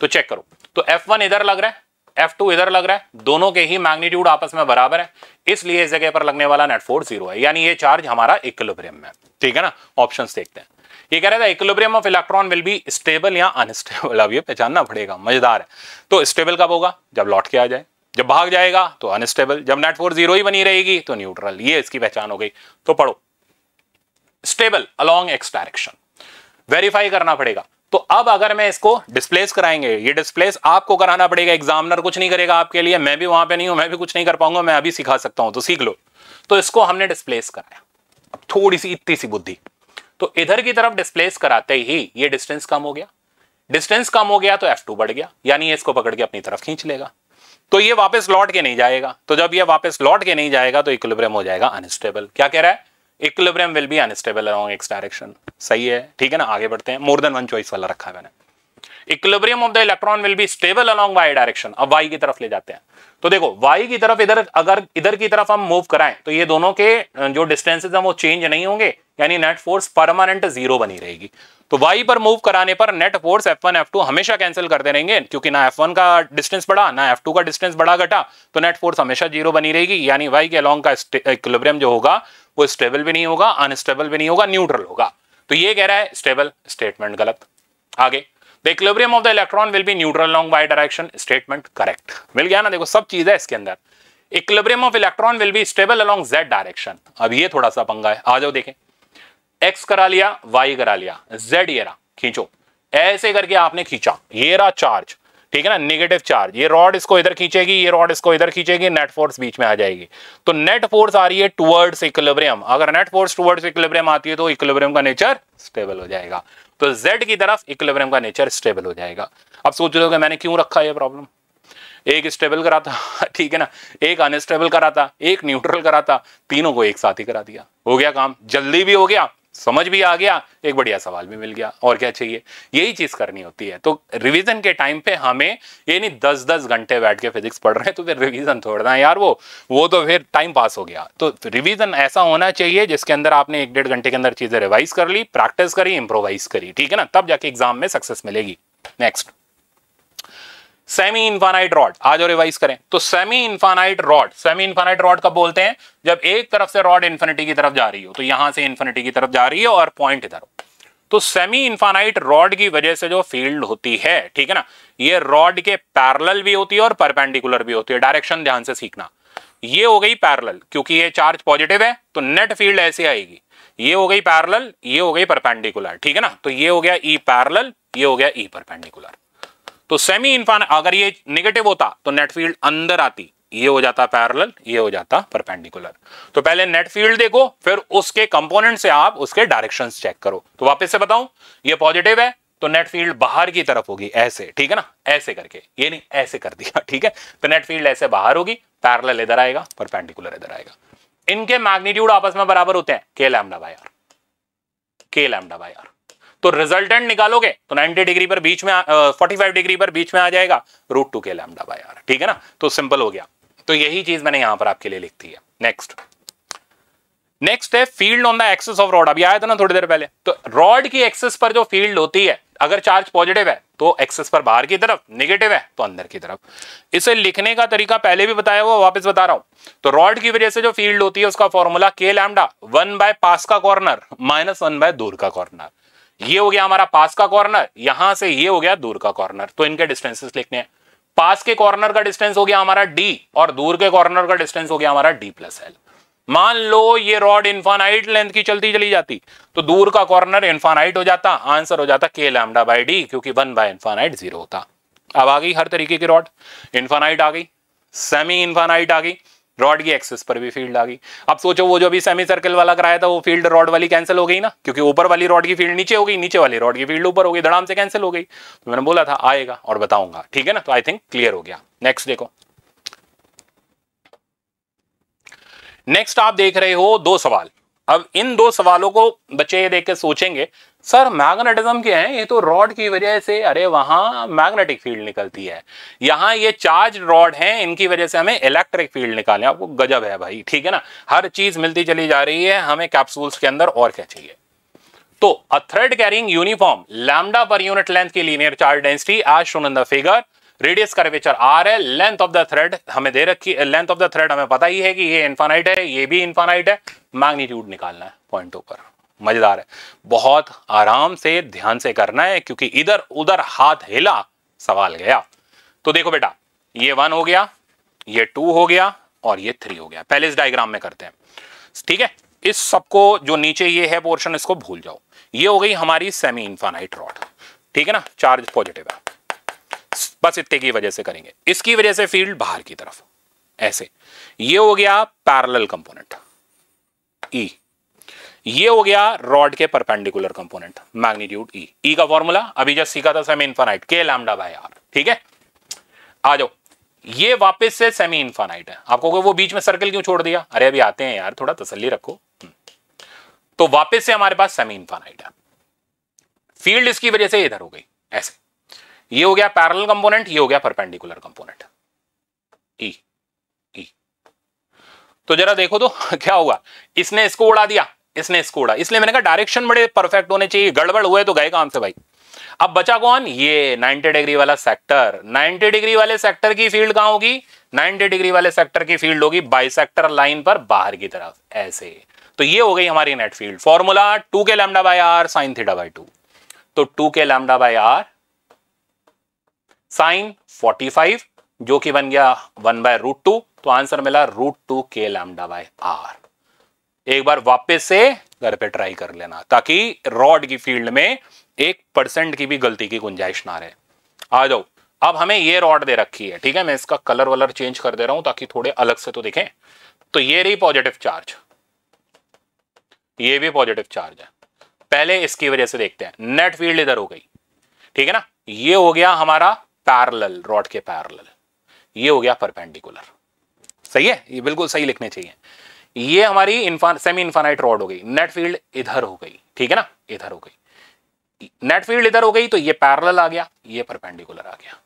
तो चेक करो, तो F1 इधर लग रहा है, F2 इधर लग रहा है, दोनों के ही मैग्नीट्यूड आपस में बराबर है, इसलिए इस जगह पर लगने वाला नेट फोर्स 0 है, यानी ये चार्ज हमारा इक्विलिब्रियम में, ठीक है ना। ऑप्शंस देखते हैं। ये कह रहा था equilibrium of electron will be stable या अनस्टेबल। अब ये पहचानना पड़ेगा, मजेदार है। तो स्टेबल कब होगा? जब लौट के आ जाए, जब भाग जाएगा तो अनस्टेबल, जब नेट फोर्स 0 ही बनी रहेगी तो न्यूट्रल। ये इसकी पहचान हो गई। तो पढ़ो, stable along x direction, verify करना पड़ेगा। तो अब अगर मैं इसको डिस्प्लेस कराएंगे, ये डिस्प्लेस आपको कराना पड़ेगा, एग्जामिनर कुछ नहीं करेगा आपके लिए, मैं भी वहां पे नहीं हूं, मैं भी कुछ नहीं कर पाऊंगा, मैं अभी सिखा सकता हूं, तो सीख लो। तो इसको हमने डिस्प्लेस कराया, अब थोड़ी सी इतनी सी बुद्धि, तो इधर की तरफ डिस्प्लेस कराते ही ये डिस्टेंस कम हो गया, डिस्टेंस कम हो गया तो F2 बढ़ गया, यानी इसको पकड़ के अपनी तरफ खींच लेगा, तो ये वापस लौट के नहीं जाएगा। तो जब ये वापस लौट के नहीं जाएगा तो इक्विलिब्रियम हो जाएगा अनस्टेबल। क्या कह रहा है? Equilibrium will be unstable along x direction. सही है, ठीक है ना। आगे बढ़ते हैं, मोर देन वन चॉइस वाला रखा है मैंने। Equilibrium of the electron will be stable along Y direction. अब वाई की तरफ ले जाते हैं, तो देखो वाई की तरफ इधर, अगर इधर की तरफ हम मूव कराएं तो ये दोनों के जो डिस्टेंसेस हैं वो चेंज नहीं होंगे, यानी नेट फोर्स परमानेंट 0 बनी रहेगी। तो वाई पर मूव कराने पर नेट फोर्स F1 F2 हमेशा कैंसिल करते रहेंगे, क्योंकि ना F1 का डिस्टेंस बढ़ा ना F2 का डिस्टेंस बढ़ा घटा, तो नेट फोर्स हमेशा 0 बनी रहेगी, यानी वाई के अलोंग का इक्विलिब्रियम जो होगा वो स्टेबल भी नहीं होगा, अनस्टेबल भी नहीं होगा, न्यूट्रल होगा। तो ये कह रहा है स्टेबल, स्टेटमेंट गलत। आगे, the equilibrium of the electron will be neutral along Y direction, statement correct. मिल गया ना, देखो सब चीज है इसके अंदर। Equilibrium of electron will be stable along z direction. अब ये थोड़ा सा पंगा है, आ जाओ देखें। x करा लिया, y करा लिया, z ये रहा, खींचो, ऐसे करके आपने खींचा, ये रहा चार्ज, ठीक है ना, नेगेटिव चार्ज, ये रॉड इसको इधर खींचेगी, ये रॉड इसको इधर खींचेगी, नेट फोर्स बीच में आ जाएगी। तो नेट फोर्स आ रही है टुवर्ड्स इक्विलिब्रियम। अगर नेट फोर्स टुवर्ड्स इक्विलिब्रियम आती है तो इक्विलिब्रियम का नेचर स्टेबल हो जाएगा, तो z की तरफ इक्विलिब्रियम का नेचर स्टेबल हो जाएगा। अब सोच रहे हो कि मैंने क्यों रखा ये प्रॉब्लम, एक स्टेबल करा था, ठीक है ना, एक अनस्टेबल करा था, एक न्यूट्रल करा था, तीनों को एक साथ ही करा दिया, हो गया काम, जल्दी भी हो गया, समझ भी आ गया, एक बढ़िया सवाल भी मिल गया, और क्या चाहिए। यही चीज करनी होती है। तो रिवीजन के टाइम पे हमें ये नहीं 10-10 घंटे बैठ के फिजिक्स पढ़ रहे हैं तो फिर रिवीजन छोड़ना है यार, वो तो फिर टाइम पास हो गया। तो रिवीजन ऐसा होना चाहिए जिसके अंदर आपने 1-1.5 घंटे के अंदर चीजें रिवाइज कर ली, प्रैक्टिस करी, इंप्रोवाइज करी, ठीक है ना, तब जाके एग्जाम में सक्सेस मिलेगी। नेक्स्ट, सेमी इनफाइनाइट रॉड, आज और रिवाइज करें। तो सेमी इनफाइनाइट रॉड कब बोलते हैं? जब एक तरफ से रॉड इन्फिनिटी की तरफ जा रही हो, तो यहां से इन्फिनिटी की तरफ जा रही है और पॉइंट इधर हो, तो सेमी इनफाइनाइट रॉड की वजह से जो फील्ड होती है, ठीक है ना, ये रॉड के पैरेलल भी होती है और परपेंडिकुलर भी होती है। डायरेक्शन ध्यान से सीखना, ये हो गई पैरेलल, क्योंकि ये चार्ज पॉजिटिव है तो नेट फील्ड ऐसे आएगी, ये हो गई पैरेलल, ये हो गई परपेंडिकुलर, ठीक है ना, तो ये हो गया ई पैरेलल, ये हो गया ई परपेंडिकुलर। तो सेमी इनफाइनाइट, अगर ये नेगेटिव होता तो नेट फील्ड अंदर आती, ये हो जाता पैरेलल, ये हो जाता परपेंडिकुलर। तो पहले नेट फील्ड देखो, फिर उसके कंपोनेंट से आप उसके डायरेक्शंस चेक करो। तो वापस से बताऊं, ये पॉजिटिव है तो नेट फील्ड बाहर की तरफ होगी, ऐसे, ठीक है ना, ऐसे करके, ये नहीं ऐसे कर दिया, ठीक है, तो नेट फील्ड ऐसे बाहर होगी, पैरेलल इधर आएगा, परपेंडिकुलर इधर आएगा। इनके मैग्नीट्यूड आपस में बराबर होते हैं, k lambda by r, k lambda by r। तो रिजल्टेंट निकालोगे तो 90 डिग्री पर बीच में 45 डिग्री पर बीच में आ जाएगा √2 k लैम्डा बाय r, ठीक है ना, तो सिंपल हो गया। तो यही चीज मैंने यहां पर आपके लिए लिख दी है। नेक्स्ट है field on the axis of rod. अभी आया था ना थोड़ी देर पहले, तो रॉड की एक्सिस पर जो फील्ड होती है, अगर चार्ज पॉजिटिव है तो एक्सिस पर बाहर की तरफ, नेगेटिव है तो अंदर की तरफ। इसे लिखने का तरीका पहले भी बताया हुआ, वापस बता रहा हूं। तो रॉड की वजह से जो फील्ड होती है उसका फॉर्मूला k लैम्डा 1 बाय पास का कॉर्नर माइनस 1 बाय दूर का कॉर्नर। ये हो गया हमारा पास का कॉर्नर, यहां से ये हो गया दूर का कॉर्नर। तो इनके डिस्टेंसेस लिखने हैं। पास के कॉर्नर का डिस्टेंस हो गया हमारा d और दूर के कॉर्नर का डिस्टेंस हो गया हमारा d+l। मान लो ये रॉड इनफाइनाइट लेंथ की चलती चली जाती तो दूर का कॉर्नर इनफाइनाइट हो जाता, आंसर हो जाता k लैम्डा बाय d, क्योंकि 1 बाय इनफाइनाइट 0 होता। अब आ गई हर तरीके की रॉड, इनफाइनाइट आ गई, सेमी इनफाइनाइट आ गई, रॉड की एक्सिस पर भी फील्ड आ गई। अब सोचो वो जो भी सेमी सर्कल वाला कराया था वो फील्ड रॉड वाली कैंसिल हो गई ना, क्योंकि ऊपर वाली रॉड की फील्ड नीचे हो गई, नीचे वाली रॉड की फील्ड ऊपर हो गई, धड़ाम से कैंसिल हो गई। तो मैंने बोला था आएगा और बताऊंगा, ठीक है ना, तो आई थिंक क्लियर हो गया। नेक्स्ट देखो, नेक्स्ट आप देख रहे हो 2 सवाल। अब इन 2 सवालों को बच्चे ये देख के सोचेंगे सर मैग्नेटिज्म के हैं, ये तो रॉड की वजह से, अरे वहां मैग्नेटिक फील्ड निकलती है, यहां ये चार्ज रॉड हैं, इनकी वजह से हमें इलेक्ट्रिक फील्ड निकालने। आपको गजब है भाई, ठीक है ना, हर चीज मिलती चली जा रही है हमें कैप्सूल्स के अंदर, और क्या चाहिए। तो a thread carrying uniform lambda per unit length की linear charge density as shown in the figure radius curvature r है, लेंथ ऑफ द थ्रेड हमें दे रखी है, लेंथ ऑफ द थ्रेड हमें पता ही है कि ये इनफाइनाइट है, ये भी इनफाइनाइट है, मैग्नीट्यूड निकालना है पॉइंटों पर। मजेदार है, बहुत आराम से ध्यान से करना है, क्योंकि इधर उधर हाथ हिला सवाल गया। तो देखो बेटा, ये 1 हो गया, ये 2 हो गया और ये 3 हो गया। पहले इस डायग्राम में करते हैं, ठीक है। इस सबको जो नीचे ये है पोर्शन, इसको भूल जाओ। ये हो गई हमारी सेमी इनफाइनाइट रॉड, ठीक है ना, चार्ज पॉजिटिव है, बस इतने की वजह से करेंगे। इसकी वजह से फील्ड बाहर की तरफ ऐसे। ये हो गया पैरेलल कंपोनेंट E, ये हो गया रॉड के perpendicular component magnitude E। E का फॉर्मूला अभी जस्ट सीखा था, semi infinite K lambda by R, ठीक है। आ जाओ, ये वापस से सेमी इनफाइनाइट है। आपको वो बीच में सर्कल क्यों छोड़ दिया? अरे अभी आते हैं यार, थोड़ा तसल्ली रखो। तो वापस से हमारे पास सेमी इनफाइनाइट है, फील्ड इसकी वजह से इधर हो गई ऐसे। ये हो गया पैरेलल कंपोनेंट, ये हो गया परपेंडिकुलर कंपोनेंट E। तो जरा देखो तो क्या हुआ, इसने इसको उड़ा दिया, इसने इसको उड़ा, इसलिए मैंने कहा डायरेक्शन बड़े परफेक्ट होने चाहिए, गड़बड़ हुए तो गए काम से भाई। अब बचा कौन? ये 90 डिग्री वाला सेक्टर। 90 डिग्री वाले सेक्टर की फील्ड कहां होगी? 90 डिग्री वाले सेक्टर की फील्ड होगी बाइसेक्टर लाइन पर बाहर की तरफ ऐसे। तो ये हो गई हमारी net field. Formula 2k lambda by r sin theta by 2। तो 2k lambda by r sin 45, जो कि बन गया 1/√2। तो आंसर मिला √2k लैम्डा बाय r। एक बार वापस से घर पे ट्राई कर लेना, ताकि रॉड की फील्ड में 1% की भी गलती की गुंजाइश ना रहे। आ जाओ, अब हमें ये रॉड दे रखी है, ठीक है। मैं इसका कलर वलर चेंज कर दे रहा हूं ताकि थोड़े अलग से तो दिखें। तो ये रही पॉजिटिव चार्ज, ये भी पॉजिटिव चार्ज है। पहले इसकी वजह से देखते हैं, नेट फील्ड इधर हो गई, ठीक है ना। ये हो गया हमारा पैरेलल, रॉड के पैरेलल। ये हो गया परपेंडिकुलर, सही है, ये बिल्कुल सही लिखने चाहिए। ये हमारी सेमी इनफाइनाइट रॉड हो गई, नेट फील्ड इधर हो गई, ठीक है ना, इधर हो गई। नेट फील्ड इधर हो गई तो ये पैरेलल आ गया, ये परपेंडिकुलर आ गया।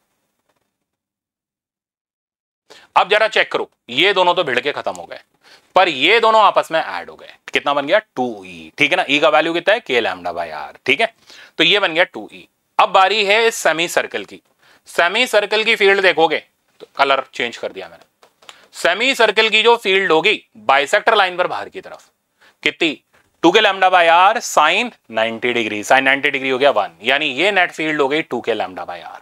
अब जरा चेक करो, ये दोनों तो भिड़ के खत्म हो गए, पर ये दोनों आपस में ऐड हो गए। कितना बन गया? 2e, ठीक है ना। E का वैल्यू कितना है? k लैम्डा बाय r, ठीक है। तो ये बन गया 2e। अब बारी है सेमी सर्कल की। सेमी सर्कल की फील्ड देखोगे तो कलर चेंज कर दिया मैंने। सेमी सर्कल की जो फील्ड होगी बाइसेक्टर लाइन पर बाहर की तरफ, कितनी? 2k lambda by r sin 90 degree. sin 90 degree हो गया 1, यानी ये नेट फील्ड हो गई 2k लैम्डा बाय r।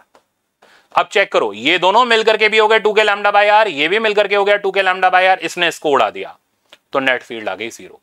अब चेक करो, ये दोनों मिलकर के भी हो गए 2k लैम्डा बाय r, ये भी मिलकर के हो गया 2k लैम्डा बाय r। इसने इसको उड़ा दिया तो नेट फील्ड आ गई 0।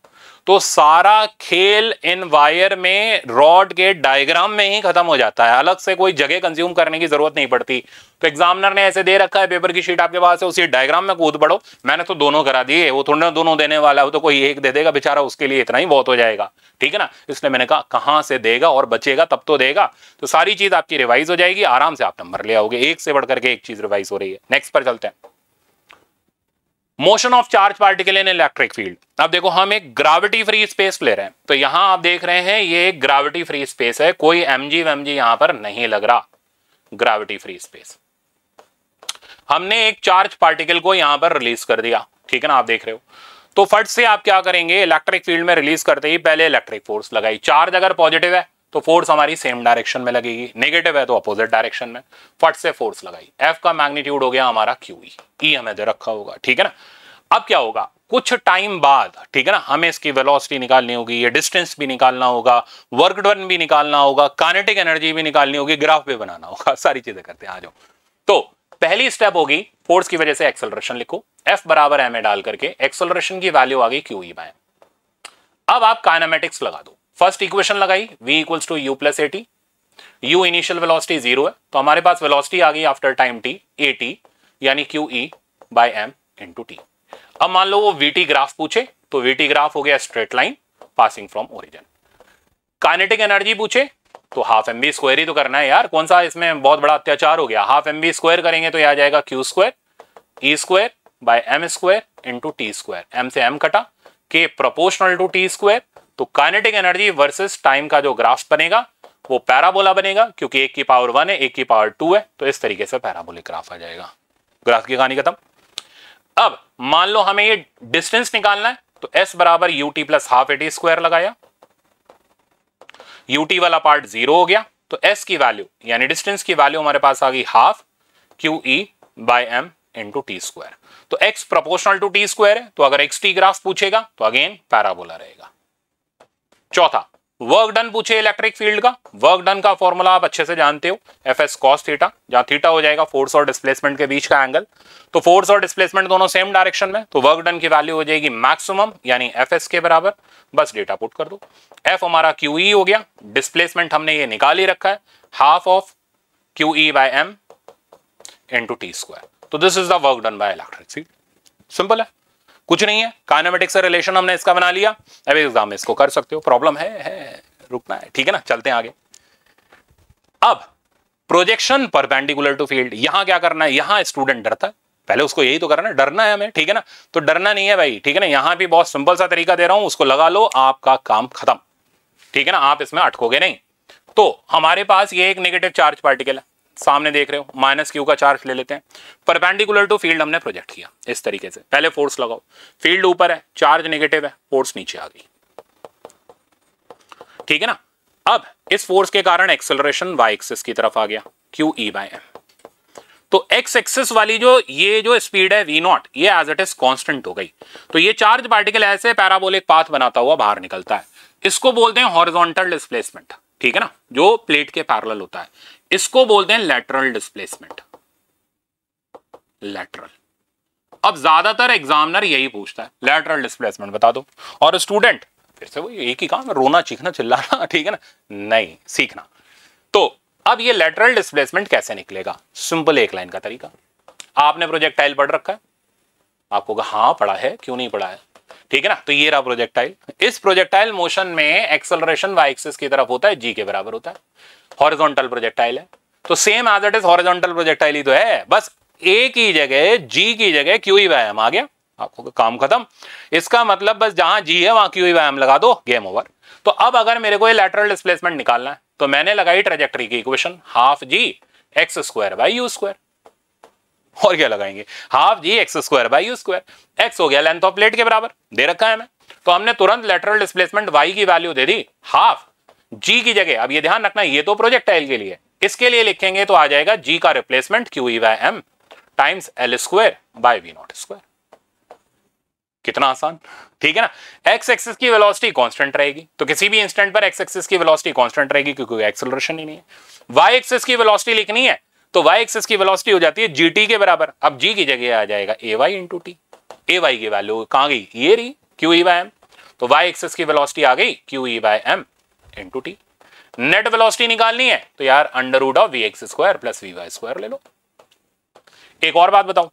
तो सारा खेल इन वायर में रॉड के डायग्राम में ही खत्म हो जाता है, अलग से कोई जगह कंज्यूम करने की जरूरत नहीं पड़ती। तो एग्जामिनर ने ऐसे दे रखा है, पेपर की शीट आपके पास है, उसी डायग्राम में कूद पड़ो। मैंने तो दोनों करा दिए, वो थोड़ा दोनों देने वाला है, तो कोई एक दे देगा बेचारा, उसके लिए इतना ही बहुत हो जाएगा, ठीक है ना। इसलिए मैंने कहा कहां से देगा और बचेगा तब तो देगा। तो सारी चीज आपकी रिवाइज हो जाएगी, आराम से आप नंबर ले आओगे। एक से बढ़कर के एक चीज रिवाइज हो रही है। नेक्स्ट पर चलते हैं, motion of charge particle in electric field. अब देखो, हम एक ग्रेविटी फ्री स्पेस ले रहे हैं, तो यहां आप देख रहे हैं ये एक ग्रेविटी फ्री स्पेस है, कोई mg वमजी यहां पर नहीं लग रहा, ग्रेविटी फ्री स्पेस। हमने एक चार्ज पार्टिकल को यहां पर रिलीज कर दिया, ठीक है ना, आप देख रहे हो। तो फट से आप क्या करेंगे, इलेक्ट्रिक फील्ड में रिलीज करते ही पहले इलेक्ट्रिक फोर्स लगाई। चार्ज अगर पॉजिटिव है तो फोर्स हमारी सेम डायरेक्शन में लगेगी, नेगेटिव है तो अपोजिट डायरेक्शन में। फट से फोर्स लगाई, F का मैग्नीट्यूड हो गया हमारा QE, E हमें दे रखा होगा, ठीक है ना। अब क्या होगा, कुछ टाइम बाद, ठीक है ना, हमें इसकी वेलोसिटी निकालनी होगी, ये डिस्टेंस भी निकालना होगा, वर्क डन भी निकालना होगा, काइनेटिक एनर्जी भी निकालनी होगी, ग्राफ भी बनाना होगा, सारी चीजें करते हैं। आ जाओ, तो पहली स्टेप होगी फोर्स की वजह से एक्सेलरेशन लिखो, F बराबर m डाल करके एक्सेलरेशन की वैल्यू आ गई QE बाय। अब आप काइनेमेटिक्स लगा दो। फर्स्ट इक्वेशन लगाई, v equals to u plus at। u initial velocity 0 है, तो हमारे पास वेलोसिटी आ गई आफ्टर टाइम t at, यानी QE by m into t। अब मान लो वो vt ग्राफ पूछे, तो vt ग्राफ हो गया straight line passing from origin. Kinetic energy पूछे तो हाफ mv स्क्वायर ही तो करना है यार, कौन सा इसमें बहुत बड़ा अत्याचार हो गया। हाफ mv स्क्वायर करेंगे तो यह आ जाएगा q square e square by m square into t square. m से m कटा, k proportional to t square. तो काइनेटिक एनर्जी वर्सेस टाइम का जो ग्राफ बनेगा वो पैराबोला बनेगा, क्योंकि 1 की पावर 1 है, 1 की पावर 2 है, तो इस तरीके से पैराबोलिक ग्राफ आ जाएगा। ग्राफ की कहानी खत्म। अब मान लो हमें ये डिस्टेंस निकालना है, तो s बराबर ut plus half at square लगाया, ut वाला पार्ट 0 हो गया, तो s की वैल्यू यानी डिस्टेंस की वैल्यू हमारे पास आ गई half Q E by M into T square. तो x proportional to T square है, तो अगर एक्स टी ग्राफ पूछेगा तो अगेन पैराबोला रहेगा। चौथा, वर्क डन पूछे इलेक्ट्रिक फील्ड का, वर्क डन का फॉर्मूला आप अच्छे से जानते हो, एफ एस कॉस थीटा, जहां थीटा हो जाएगा फोर्स और डिस्प्लेसमेंट के बीच का एंगल। तो फोर्स और डिस्प्लेसमेंट दोनों सेम डायरेक्शन में, तो वर्क डन की वैल्यू हो जाएगी मैक्सिमम यानी एफ एस के बराबर। बस डेटा पुट कर दो, एफ हमारा क्यू ई हो गया, डिस्प्लेसमेंट हमने ये निकाल ही रखा है, half of Q E by M into T square. तो this is the work done by electric field. Simple है, कुछ नहीं है, काइनेमेटिक्स से रिलेशन हमने इसका बना लिया। अभी एग्जाम में इसको कर सकते हो, प्रॉब्लम है रुकना है, ठीक है ना। चलते हैं आगे। अब प्रोजेक्शन परपेंडिकुलर टू फील्ड, यहां क्या करना है, यहां स्टूडेंट डरता है, पहले उसको यही तो करना है, डरना है हमें, ठीक है ना। तो डरना नहीं है भाई, ठीक है ना। यहां भी बहुत सिंपल सा तरीका दे रहा हूं, उसको लगा लो, आपका काम खत्म, ठीक है ना। आप इसमें अटकोगे नहीं। तो हमारे पास ये एक नेगेटिव चार्ज पार्टिकल है, सामने देख रहे हो, माइनस क्यू का चार्ज ले लेते हैं। परपेंडिकुलर टू फील्ड हमने प्रोजेक्ट किया इस तरीके से, पहले फोर्स लगाओ, फील्ड ऊपर है, चार्ज नेगेटिव है, फोर्स नीचे आ गई, ठीक है ना। अब इस फोर्स के कारण एक्सेलरेशन वाई एक्सिस की तरफ आ गया, क्यू ई बाय एम। तो एक्स एक्सिस वाली ये जो स्पीड है वी नॉट, ये एज इट इज कांस्टेंट हो गई। तो ये चार्ज पार्टिकल ऐसे पैराबोलिक पाथ बनाता हुआ बाहर निकलता है, इसको बोलते हैं हॉरिजॉन्टल डिस्प्लेसमेंट, ठीक है ना, जो प्लेट के पैरेलल होता है। इसको बोलते हैं लैटरल डिस्प्लेसमेंट, लैटरल। अब ज्यादातर एग्जामिनर यही पूछता है, लैटरल डिस्प्लेसमेंट बता दो, और स्टूडेंट फिर से वो एक ही काम, रोना चीखना चिल्लाना, ठीक है ना, नहीं, सीखना। तो अब ये लैटरल डिस्प्लेसमेंट कैसे निकलेगा, सिंपल एक लाइन का तरीका। आपने प्रोजेक्टाइल पढ़ रखा है, आपको कहा हाँ पढ़ा है, क्यों नहीं पढ़ा है, ठीक है ना। तो ये रहा प्रोजेक्टाइल, इस प्रोजेक्टाइल मोशन में एक्सेलरेशन वाई एक्सिस की तरफ होता है, जी के बराबर होता है, हॉरिजॉन्टल प्रोजेक्टाइल है। तो same as it is horizontal projectile ही तो है, बस ए की जगह जी की जगह क्यू ई बाय एम आ गया, आपको काम खत्म। इसका मतलब बस जहां जी है वहां क्यू ई बाय एम लगा दो, गेम ओवर। तो अब अगर मेरे को ये लैटरल डिस्प्लेसमेंट निकालना है, तो मैंने लगाई ट्रेजेक्टरी की equation, half G X square by U square, और क्या लगाएंगे, half G X square by U square. X हो गया लेंथ ऑफ प्लेट के बराबर, दे रखा है हमें, तो हमने तुरंत लैटरल डिस्प्लेसमेंट वाई की वैल्यू दे दी हाफ जी की जगह। अब ये ध्यान रखना, ये तो प्रोजेक्टाइल के लिए, इसके लिए लिखेंगे तो आ जाएगा जी का replacement Q E by M times L square by V naught square. कितना आसान, ठीक है ना। एक्स एक्सिस की वेलोसिटी कांस्टेंट रहेगी, तो किसी भी इंस्टेंट पर एक्स एक्सिस की वेलोसिटी कांस्टेंट रहेगी क्योंकि एक्सेलरेशन ही नहीं है। वाई एक्सिस की वेलोसिटी लिखनी है, तो वाई एक्सिस की वेलोसिटी हो जाती है जी टी के बराबर। अब जी की जगह आ जाएगा A Y into T, A Y की वैल्यू कहां गई, ये रही क्यू ई बाय एम। तो वाई एक्सिस की वेलोसिटी आ गई Q E by M into T. Net velocity निकालनी है तो यार under root of V X square plus V Y square ले लो। एक और बात बताओ,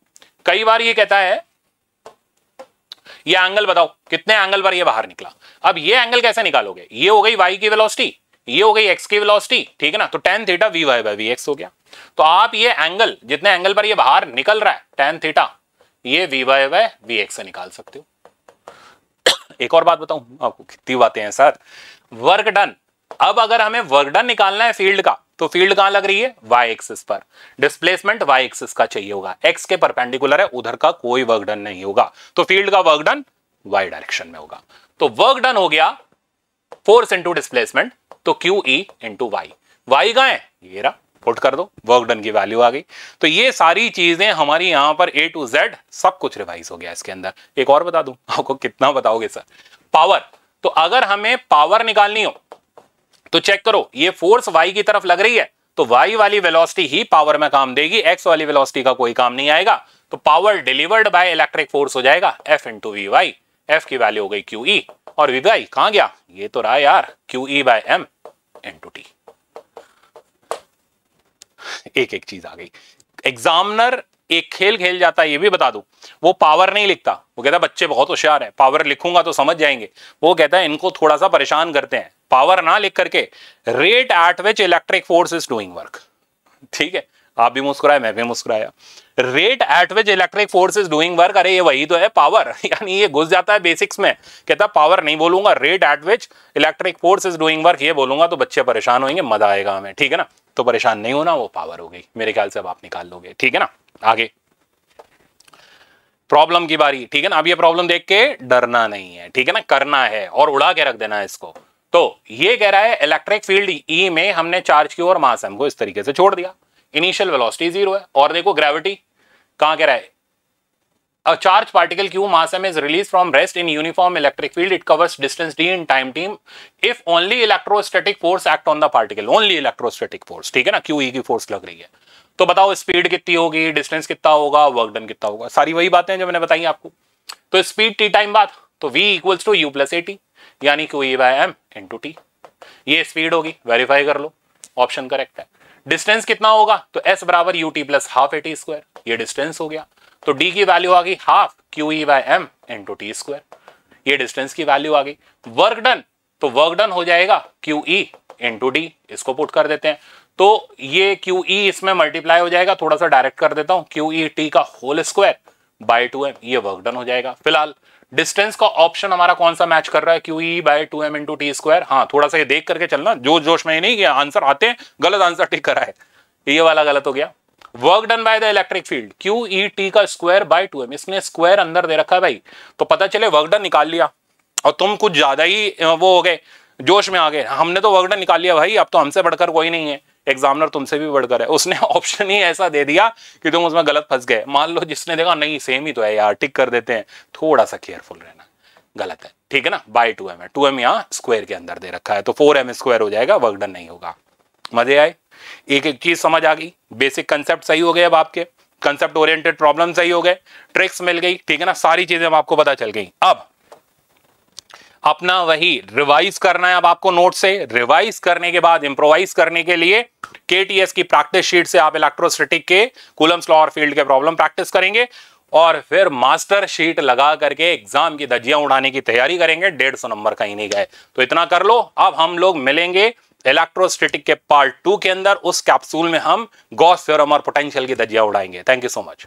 कई बार ये कहता है ये एंगल बताओ कितने एंगल पर ये बाहर निकला। अब ये एंगल कैसे निकालोगे, ये हो गई y की वेलोसिटी, ये हो गई x की वेलोसिटी, ठीक है ना। तो tan theta V Y by V X हो गया। तो आप ये एंगल, जितने एंगल पर ये बाहर निकल रहा है tan थीटा, ये V Y by V X से निकाल सकते हो। एक और बात बताऊं आपको, कितनी बातें हैं सर। वर्क डन, अब अगर हमें वर्क डन निकालना है फील्ड का, तो फील्ड कहां लग रही है, वाई एक्सिस पर, डिस्प्लेसमेंट वाई एक्सिस का चाहिए होगा, एक्स के परपेंडिकुलर है, उधर का कोई वर्क डन नहीं होगा, तो फील्ड का वर्क डन वाई डायरेक्शन में होगा। तो वर्क डन हो गया फोर्स इंटू डिस्प्लेसमेंट, तो Q E into Y, Y कहां है, ये रहा, पुट कर दो, वर्क डन की वैल्यू आ गई। तो ये सारी चीजें हमारी यहां पर ए टू जेड सब कुछ रिवाइज हो गया इसके अंदर। एक और बता दूं आपको, कितना बताओगे सर, पावर। तो अगर हमें पावर निकालनी हो तो चेक करो, ये फोर्स y की तरफ लग रही है, तो y वाली वेलोसिटी ही पावर में काम देगी, x वाली वेलोसिटी का कोई काम नहीं आएगा। तो power delivered by electric force हो जाएगा F into V Y, F की वैल्यू हो गई क्यू ई, और वी वाई कहां गया, ये तो रहा यार Q E by M into T. एक एक चीज आ गई। एग्जामिनर एक खेल खेल जाता है, ये भी बता दूं, वो पावर नहीं लिखता, वो कहता है बच्चे बहुत होशियार है, पावर लिखूंगा तो समझ जाएंगे। वो कहता है इनको थोड़ा सा परेशान करते हैं, पावर ना लिख करके rate at which electric force is doing work. ठीक है, आप भी मुस्कुराए, मैं भी मुस्कुराया। Rate at which electric force is doing work, अरे ये वही तो है पावर। यानी ये घुस जाता है बेसिक्स में, कहता पावर नहीं बोलूंगा, rate at which electric force is doing work ये बोलूंगा तो बच्चे परेशान होंगे, मजा आएगा हमें। ठीक है ना, तो परेशान नहीं होना, वो पावर हो गई मेरे ख्याल से, अब आप निकाल लोगे। ठीक है ना, आगे प्रॉब्लम की बारी। ठीक है ना, अब ये प्रॉब्लम देख के डरना नहीं है, ठीक है ना, करना है और उड़ा के रख देना है इसको। तो ये कह रहा है इलेक्ट्रिक फील्ड ई में हमने चार्ज की और मास एम को इस तरीके से छोड़ दिया, इनिशियल वेलोसिटी 0 है। और देखो ग्रेविटी कहां कह रहा है, a charged particle q mass m is released from rest in uniform electric field, it covers distance d in time t if only electrostatic force act on the particle, only electrostatic force, ठीक है ना, q e की force लग रही है। तो बताओ speed कितनी होगी, डिस्टेंस कितना होगा, वर्क डन कितना होगा, सारी वही बातें जो मैंने बताई आपको। तो स्पीड टी टाइम बाद, तो v equals to u plus at, यानी q e बाय m इंटू टी, ये स्पीड होगी, वेरीफाई कर लो, ऑप्शन करेक्ट है। डिस्टेंस कितना होगा, तो s बराबर ut plus half at square, ये डिस्टेंस हो गया। तो d की वैल्यू आ गई half Q E by M into T square, ये डिस्टेंस की वैल्यू आ गई। वर्क डन, तो वर्क डन हो जाएगा क्यू ई इंटू डी, इसको पुट कर देते हैं, तो ये क्यू ई इसमें मल्टीप्लाई हो जाएगा, थोड़ा सा डायरेक्ट कर देता हूं, क्यू ई टी का होल स्क्वायर बाय 2m, ये वर्क डन हो जाएगा। फिलहाल डिस्टेंस का ऑप्शन हमारा कौन सा मैच कर रहा है, Q E bye 2m into T square. हाँ, थोड़ा सा ये देख करके चलना, जोश जोश में नहीं किया, आंसर आते हैं गलत आंसर टिक करा है, ये वाला गलत हो गया। Work done by the electric field Q E T का स्क्वायर बाय 2m, इसने स्क्वायर अंदर दे रखा है भाई, तो पता चले वर्क डन निकाल लिया और तुम कुछ ज्यादा ही वो हो गए, जोश में आ गए, हमने तो वर्क डन निकाल लिया भाई, अब तो हमसे बढ़कर कोई नहीं है, एग्जामिनर तुमसे भी बढ़कर है, उसने ऑप्शन ही ऐसा दे दिया कि तुम उसमें गलत फंस गए। मान लो जिसने देखा नहीं सेम ही तो है यार, टिक कर देते हैं, थोड़ा सा केयरफुल रहना, गलत है, ठीक है ना, बाय 2m है, 2m यहाँ स्क्वायर के अंदर दे रखा है, तो 4m स्क्वायर हो जाएगा, वर्क डन नहीं होगा। मजे आए, एक एक चीज समझ आ गई, बेसिक कंसेप्ट सही हो गए, अब आपके कंसेप्ट ओरिएंटेड प्रॉब्लम सही हो गए, ट्रिक्स मिल गई, ठीक है ना, सारी चीजें अब आपको पता चल गई। अब अपना वही रिवाइज करना है, अब आपको नोट से रिवाइज करने के बाद इंप्रोवाइज करने के लिए केटीएस की प्रैक्टिस शीट से आप इलेक्ट्रोस्टैटिक के कूलम्स लॉ और फील्ड के प्रॉब्लम प्रैक्टिस करेंगे और फिर मास्टर शीट लगा करके एग्जाम की धज्जियां उड़ाने की तैयारी करेंगे। 150 नंबर कहीं नहीं गए, तो इतना कर लो। अब हम लोग मिलेंगे इलेक्ट्रोस्टैटिक के पार्ट 2 के अंदर, उस कैप्सूल में हम गॉस थ्योरम और पोटेंशियल की धज्जियां उड़ाएंगे। Thank you so much.